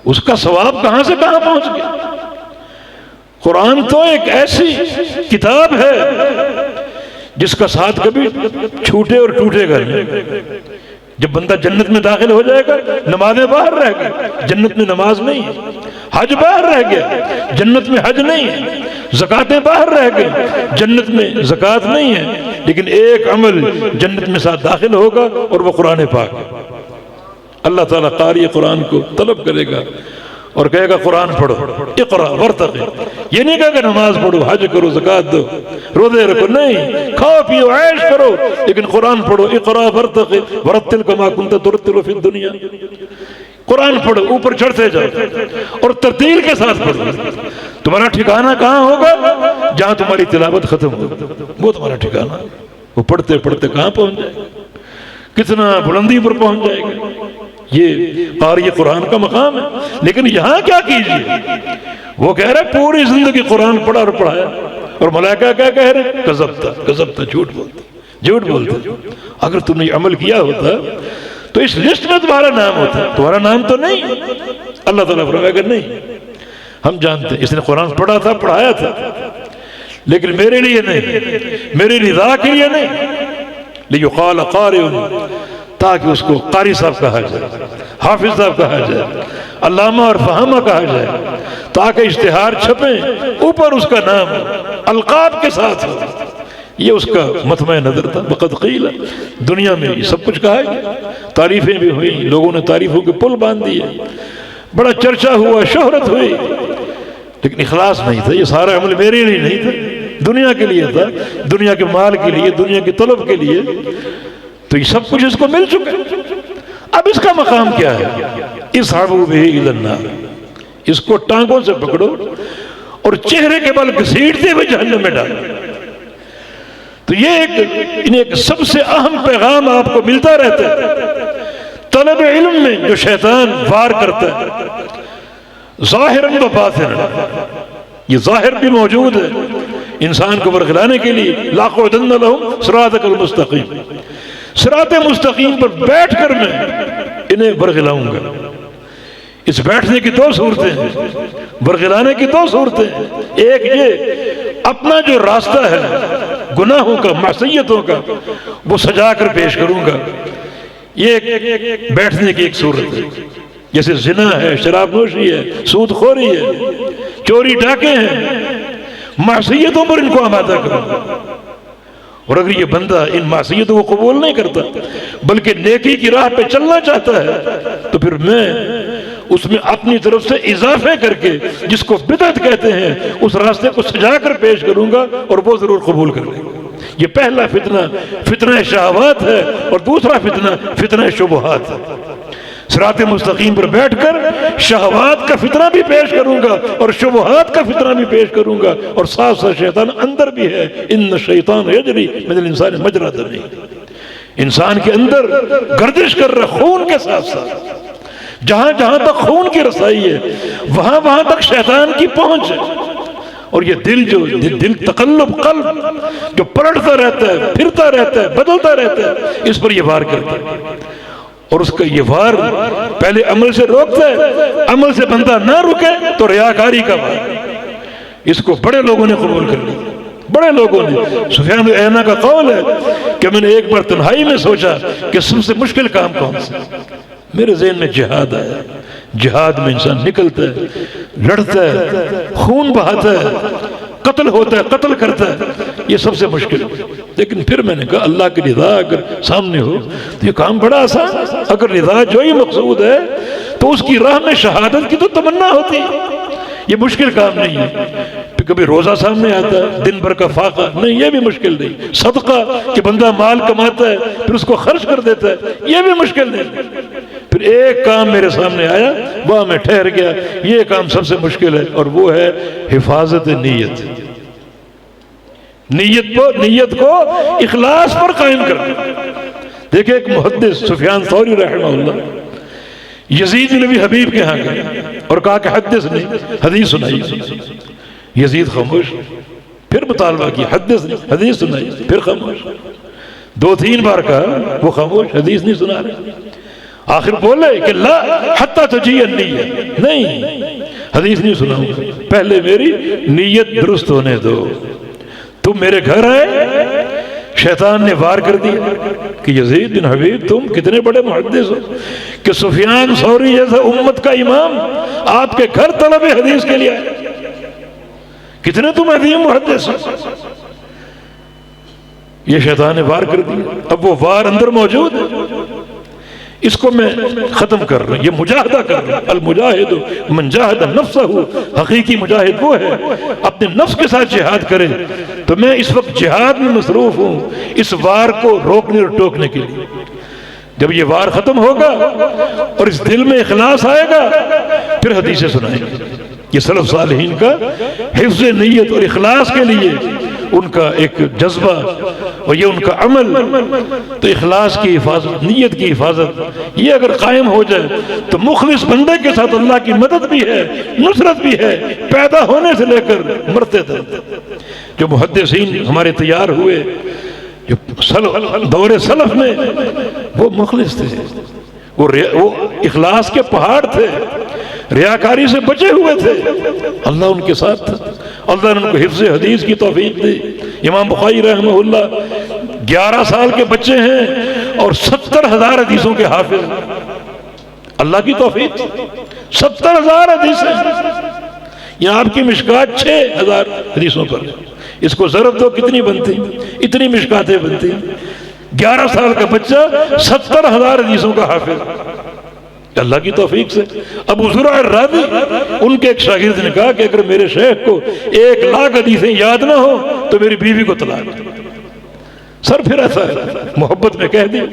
اس کا ثواب کہاں سے کہاں پہنچ گیا۔ قرآن تو ایک ایسی کتاب ہے جس کا ساتھ کبھی چھوٹے اور ٹوٹے گا نہیں۔ جب بندہ جنت میں داخل ہو جائے گا، نمازیں باہر رہ گئی، جنت میں نماز نہیں ہے، حج باہر رہ گیا، جنت میں حج نہیں ہے، زکاتیں باہر رہ گئی، جنت میں زکات نہیں ہے، لیکن ایک عمل جنت میں ساتھ داخل ہوگا اور وہ قرآن پاک ہے۔ اللہ تعالیٰ قاری قرآن کو طلب کرے گا اور کہے گا قرآن پڑھو، اقرا ورتقی۔ یہ نہیں کہا کہ نماز پڑھو، حج کرو، زکات دو، روزے رکھو، نہیں، کھاؤ پیو عیش کرو، لیکن قرآن پڑھو، اقرا ورتقی ورتل کما کنت ترتل فی الدنیا۔ قرآن پڑھو، اوپر چڑھتے جاؤ اور ترتیل کے ساتھ پڑھو۔ تمہارا ٹھکانہ کہاں ہوگا؟ جہاں تمہاری تلاوت ختم ہوگی، وہ تمہارا ٹھکانہ۔ وہ پڑھتے پڑھتے کہاں پہنچ جائے گا، کتنا بلندی پر پہنچ جائے گا۔ یہ قاری قرآن کا مقام ہے۔ لیکن یہاں کیا کیجئے، وہ کہہ رہے پوری زندگی قرآن پڑھا اور پڑھایا، اور ملائکہ کیا کہہ رہے؟ کذبتہ، جھوٹ بولتے، جھوٹ بولتے۔ اگر تم نے عمل کیا ہوتا تو اس لسٹ میں تمہارا نام ہوتا، تمہارا نام تو نہیں۔ اللہ تعالیٰ فرمائے گا نہیں، ہم جانتے ہیں اس نے قرآن پڑھا تھا، پڑھایا تھا، لیکن میرے لیے نہیں، میری رضا کے لیے نہیں۔ لیقال قارئ، تاکہ اس کو قاری صاحب کہا جائے، حافظ صاحب کہا جائے، علامہ اور فہامہ کہا جائے تاکہ اشتہار چھپیں اوپر اس کا نام القاب کے ساتھ ہو. یہ اس کا مطمع نظر تھا. وقد قیل، دنیا میں یہ سب کچھ کہا گیا، تعریفیں بھی ہوئی، لوگوں نے تعریفوں کے پل باندھ دیے، بڑا چرچا ہوا، شہرت ہوئی، لیکن اخلاص نہیں تھا. یہ سارا عمل میرے لیے نہیں تھا، دنیا کے لیے تھا، دنیا کے مال کے لیے، دنیا کی طلب کے لیے. تو یہ سب کچھ اس کو مل چکا. اب اس کا مقام کیا ہے؟ اصحبوا بہ الی النار، اس کو ٹانگوں سے پکڑو اور چہرے کے بل گھسیٹتے ہوئے جہنم میں ڈالو. تو یہ ایک سب سے اہم پیغام آپ کو ملتا رہتا ہے طلب علم میں، جو شیطان وار کرتا ہے ظاہراً و باطناً. یہ ظاہر بھی موجود ہے انسان کو برگلانے کے لیے، لاقعدن لہم صراطک المستقیم، صراط مستقیم پر بیٹھ کر میں انہیں برگلاؤں گا. اس بیٹھنے کی دو صورتیں ہیں، برگلانے کی دو صورتیں ہیں. ایک یہ اپنا جو راستہ ہے گناہوں کا، معصیتوں کا، وہ سجا کر پیش کروں گا. یہ ایک بیٹھنے کی ایک صورت ہے. جیسے زنا ہے، شراب نوشی ہے، سود خوری ہے، چوری ڈاکے ہیں، معصیتوں پر ان کو آمادہ کروں. اور اگر یہ بندہ ان معصیتوں کو قبول نہیں کرتا بلکہ نیکی کی راہ پہ چلنا چاہتا ہے تو پھر میں اس میں اپنی طرف سے اضافے کر کے، جس کو بدعت کہتے ہیں، اس راستے کو سجا کر پیش کروں گا اور وہ ضرور قبول کر لے گا. یہ پہلا فتنہ فتنہ شہوات ہے، اور دوسرا فتنہ فتنہ شبہات ہے. صراط مستقیم پر بیٹھ کر شہوات کا فتنہ بھی پیش کروں گا اور شبہات کا فتنہ بھی پیش کروں گا، اور ساتھ ساتھ شیطان اندر بھی ہے. ان الشیطان یجری من الانسان مجری الدم، انسان کے اندر گردش کر رہا خون کے ساتھ ساتھ. جہاں جہاں تک خون کی رسائی ہے وہاں وہاں تک شیطان کی پہنچ ہے. اور یہ دل تقلب قلب جو پلٹتا رہتا ہے، پھرتا رہتا ہے، بدلتا رہتا ہے، اس پر یہ وار کرتا ہے. اور اس کا یہ وار پہلے عمل سے روکتا ہے، عمل سے بندہ نہ رکے تو ریاکاری کا وار. اس کو بڑے لوگوں نے قبول کر لیا، بڑے لوگوں نے. سفیان عیینہ کا قول ہے کہ میں نے ایک بار تنہائی میں سوچا کہ سب سے مشکل کام کون سا. میرے ذہن میں جہاد آیا. جہاد میں انسان نکلتا ہے، لڑتا ہے، خون بہاتا ہے، قتل ہوتا ہے، قتل کرتا ہے، یہ سب سے مشکل. لیکن پھر میں نے کہا اللہ کی رضا اگر سامنے ہو تو یہ کام بڑا آسان. اگر رضا جو ہی مقصود ہے تو اس کی راہ میں شہادت کی تو تمنا ہوتی ہے. یہ مشکل کام نہیں ہے. کبھی روزہ سامنے آتا ہے، دن بھر کا فاقہ نہیں، یہ بھی مشکل نہیں. صدقہ کہ بندہ مال کماتا ہے پھر اس کو خرچ کر دیتا ہے، یہ بھی مشکل نہیں. پھر ایک کام میرے سامنے آیا، وہاں میں ٹھہر گیا. یہ کام سب سے مشکل ہے، اور وہ ہے حفاظت نیت. نیت کو اخلاص پر قائم کرنا. دیکھیں ایک محدث سفیان ثوری رحمہ اللہ یزید بن ابی حبیب کے ہاں گئے اور کہا کہ حدث نہیں، حدیث سنائی. یزید خاموش. پھر مطالبہ کیا، حدث نہیں، حدیث سنائی. پھر خاموش. 2-3 بار کہا، وہ خاموش، حدیث نہیں سنا رہے. آخر بولے کہ لا حتی تجی النیت، نہیں حدیث نہیں سناؤں گا، پہلے میری نیت درست ہونے دو. تم میرے گھر آئے، شیطان نے وار کر دیا کہ یزید بن حبیب تم کتنے بڑے محدث ہو کہ سفیان ثوری جیسا امت کا امام آپ کے گھر طلب حدیث کے لیے آئے. کتنے تم عظیم محدث ہو. یہ شیطان نے وار کر دیا. اب وہ وار اندر موجود ہے، اس کو میں ختم کر رہا ہوں. یہ مجاہدہ کر رہا ہوں. المجاہد من جاہد نفسہ، حقیقی مجاہد وہ ہے اپنے نفس کے ساتھ جہاد کرے. تو میں اس وقت جہاد میں مصروف ہوں اس وار کو روکنے اور ٹوکنے کے لیے. جب یہ وار ختم ہوگا اور اس دل میں اخلاص آئے گا پھر حدیثیں سنائیں گے. یہ سلف صالحین کا حفظ نیت اور اخلاص کے لیے ان کا ایک جذبہ اور یہ ان کا عمل. تو اخلاص کی حفاظت، نیت کی حفاظت، یہ اگر قائم ہو جائے تو مخلص بندے کے ساتھ اللہ کی مدد بھی ہے، نصرت بھی ہے، پیدا ہونے سے لے کر مرتے تک. جو محدثین ہمارے تیار ہوئے جو دور سلف میں، وہ مخلص تھے، وہ اخلاص کے پہاڑ تھے، ریاکاری سے بچے ہوئے تھے. اللہ ان کے ساتھ تھا. اللہ نے ان کو حفظ حدیث کی توفیق دی. امام بخاری رحمہ اللہ 11 سال کے بچے ہیں اور 70,000 حدیثوں کے حافظ. اللہ کی توفیق. 70,000 حدیثیں، یہ آپ کی مشکات 6,000 حدیثوں پر، اس کو ضرب دو کتنی بنتی؟ اتنی مشکاتیں بنتی۔ 11 سال کا بچہ 70,000 حدیثوں کا حافظ، اللہ کی توفیق سے۔ ابو زرع الرازی ان کے ایک شاگرد نے کہا کہ اگر میرے شیخ کو 1,00,000 حدیثیں یاد نہ ہو تو میری بیوی کو طلاق دے۔ سر پھر ایسا ہے، محبت میں کہہ دیا،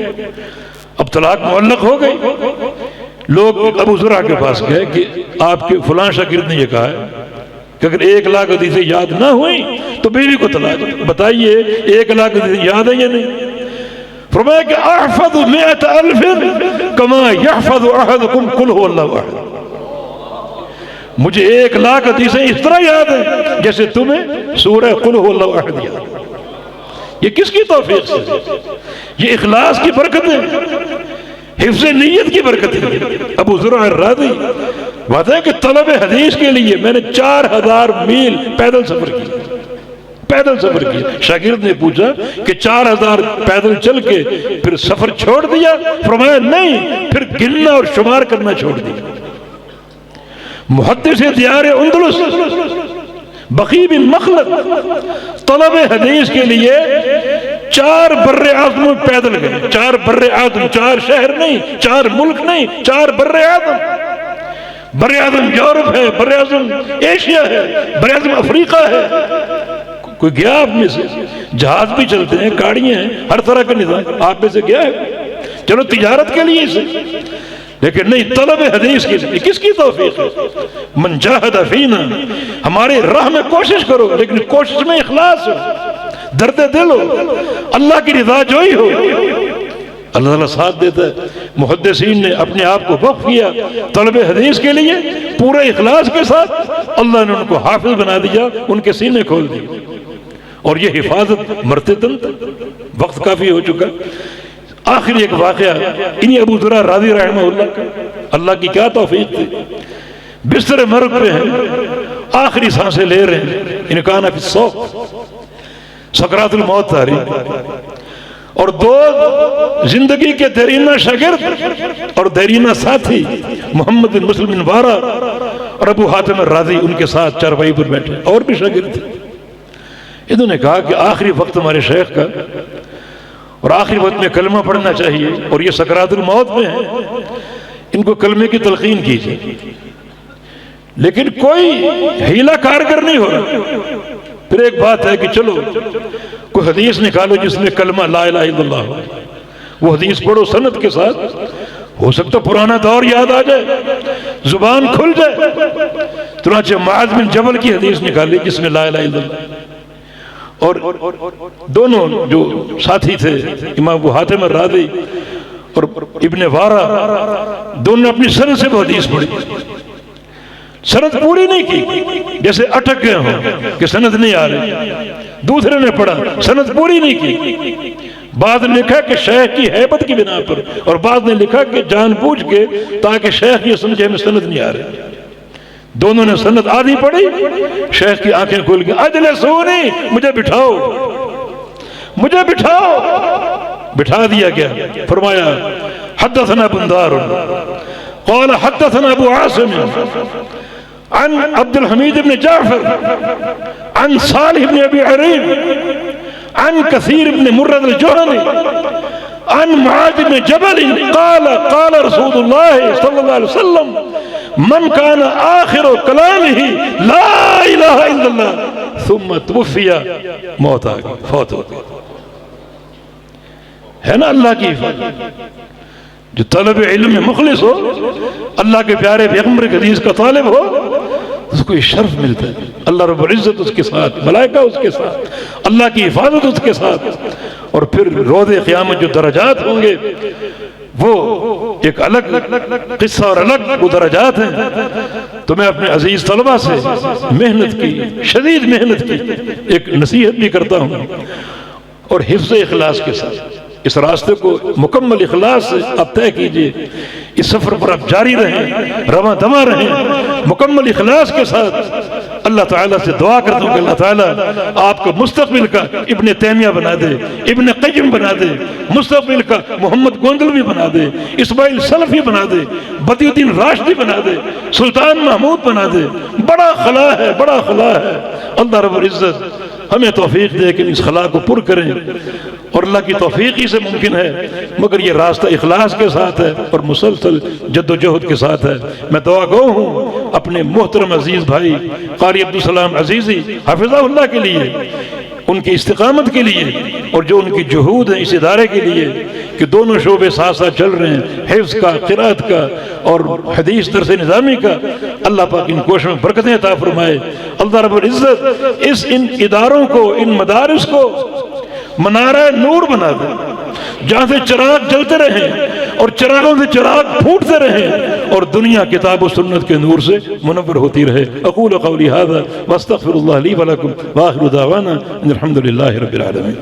اب طلاق معلق ہو گئی۔ لوگ ابو زرع کے پاس گئے کہ آپ کے فلاں شاگرد نے یہ کہا ہے کہ اگر 1,00,000 حدیثیں یاد نہ ہوئیں تو بیوی کو طلاق دے، بتائیے 1,00,000 حدیثیں یاد ہیں یا نہیں؟ فرمایا کہ احفظ 100,000 کما یحفظ احدکم قل هو اللہ احد، مجھے 1,00,000 حدیثیں اس طرح یاد ہیں جیسے تمہیں سورہ قل هو اللہ احد یاد۔ یہ کس کی توفیق سے؟ یہ اخلاص کی برکت ہے، حفظ نیت کی برکت ہے۔ ابو زرع الرازی بات ہے کہ طلب حدیث کے لیے میں نے 4,000 میل پیدل سفر کیا، پیدل سفر کیا۔ شاگرد نے پوچھا کہ 4,000 پیدل چل کے پھر سفر چھوڑ دیا؟ فرمایا نہیں، پھر گننا اور شمار کرنا چھوڑ دیا۔ محدث دیار اندلس بقی بن مخلد طلب حدیث کے لیے 4 بر اعظم پیدل گئے، 4 بر اعظم، 4 شہر نہیں، 4 ملک نہیں، 4 بر اعظم۔ بر اعظم یورپ ہے، بر اعظم ایشیا ہے، بر اعظم افریقہ ہے۔ کوئی گیا آپ میں سے؟ جہاز بھی چلتے ہیں، گاڑیاں ہیں، ہر طرح کا نظام، آپ میں سے گیا ہے؟ چلو تجارت کے لیے سے، لیکن نہیں طلب حدیث کے لیے۔ کس کی توفیق ہے؟ من جاہد فینا، ہمارے راہ میں کوشش کرو، لیکن کوشش میں اخلاص ہو، درد دل ہو، اللہ کی رضا جوئی ہو، اللہ تعالیٰ ساتھ دیتا ہے۔ محدثین نے اپنے آپ کو وقف کیا طلب حدیث کے لیے پورے اخلاص کے ساتھ، اللہ نے ان کو حافظ بنا دیا، ان کے سینے کھول دیے، اور یہ حفاظت مرتے دم تک۔ وقت کافی ہو چکا، آخری ایک واقعہ انہی ابو زرع الرازی رحمہ اللہ کا، اللہ کی کیا توفیق تھی، بستر مرگ پہ ہیں، آخری سانسیں لے رہے ہیں، ان کان فی الصوف، سکرات الموت تاری، اور 2 زندگی کے دیرینہ شاگرد اور دیرینہ ساتھی محمد بن مسلم بن وارا اور ابو حاتم الرازی ان کے ساتھ چارپائی پر بیٹھے، اور بھی شاگرد تھے۔ انہوں نے کہا کہ آخری وقت ہمارے شیخ کا، اور آخری وقت میں کلمہ پڑھنا چاہیے، اور یہ سکرات الموت میں ہیں، ان کو کلمے کی تلقین کیجیے، لیکن کوئی ہیلہ کارگر نہیں ہو رہا۔ پھر ایک بات ہے کہ چلو کوئی حدیث نکالو جس میں کلمہ لا الہ الا اللہ ہو، وہ حدیث پڑھو سند کے ساتھ، ہو سکتا پرانا دور یاد آ جائے، زبان کھل جائے۔ چنانچہ معاذ بن جبل کی حدیث نکالی جس میں لا الہ الا اللہ، اور دونوں جو ساتھی تھے امام ابو حاتم الرازی اور ابن وارا، دونوں اپنی سند سے وہ حدیث پڑھی، سند پوری نہیں کی، جیسے اٹک گئے ہوں کہ سند نہیں آ رہی۔ دوسرے نے پڑھا، سند پوری نہیں کی، بعض نے لکھا کہ شیخ کی حیبت کی بنا پر، اور بعض نے لکھا کہ جان بوجھ کے تاکہ شیخ یہ سمجھے میں سند نہیں آ رہی۔ دونوں نے سند آدھی پڑھی، شیخ کی آنکھیں کھل گئی، اجلسونی، مجھے بٹھاؤ، مجھے بٹھاؤ، بٹھا دیا گیا۔ فرمایا حدثنا بندار قال حدثنا ابو عاصم عن عبد الحمید بن جعفر عن صالح بن ابی عریم عن كثير بن مرد الجهني عن معاذ بن جبل قال قال رسول الله صلى الله عليه وسلم من كان آخر كلامه لا إله إلا الله ثم توفي موتا فوت ہو گیا۔ ہے نا اللہ کی حفاظت، جو طلب علم میں مخلص ہو، اللہ کے پیارے پیغمبر کے حدیث کا طالب ہو، اس کو یہ شرف ملتا ہے، اللہ رب العزت اس کے ساتھ، ملائکہ اس کے ساتھ، اللہ کی حفاظت اس کے ساتھ، اور پھر روز قیامت جو درجات ہوں گے وہ ایک الگ قصہ اور الگ وہ درجات ہیں۔ تو میں اپنے عزیز طلبہ سے محنت کی، شدید محنت کی ایک نصیحت بھی کرتا ہوں، اور حفظ اخلاص کے ساتھ اس راستے کو مکمل اخلاص سے آپ طے کیجئے، اس سفر پر آپ جاری رہیں، رواں دواں رہیں، مکمل اخلاص کے ساتھ اللہ تعالیٰ سے دعا کرتا ہوں کہ اللہ تعالیٰ آپ کو مستقبل کا ابن تیمیہ بنا دے، ابن قیم بنا دے، مستقبل کا محمد گوندلوی بنا دے، اسماعیل سلفی بنا دے، بدی الدین راشدی بنا دے، سلطان محمود بنا دے۔ بڑا خلا ہے، بڑا خلا ہے۔ اللہ رب العزت ہمیں توفیق دے کہ اس خلا کو پر کریں، اور اللہ کی توفیق ہی سے ممکن ہے، مگر یہ راستہ اخلاص کے ساتھ ہے اور مسلسل جد و جہد کے ساتھ ہے۔ میں دعا گو ہوں اپنے محترم عزیز بھائی قاری عبدالسلام عزیزی حفظہ اللہ کے لیے، ان کی استقامت کے لیے، اور جو ان کی جہود ہے اس ادارے کے لیے کہ دونوں شعبے ساتھ ساتھ چل رہے ہیں، حفظ کا، قرات کا اور حدیث درس نظامی کا۔ اللہ پاک ان کوششوں میں برکتیں عطا فرمائے۔ اللہ رب العزت ان اداروں کو، ان مدارس کو منارہ نور بنا دے، جہاں سے چراغ جلتے رہیں اور چراغوں سے چراغ پھوٹتے رہیں، اور دنیا کتاب و سنت کے نور سے منور ہوتی رہے۔ اقول قولی ھذا واستغفر اللہ لی ولکم، وآخر دعوانا ان الحمد للہ رب العالمین۔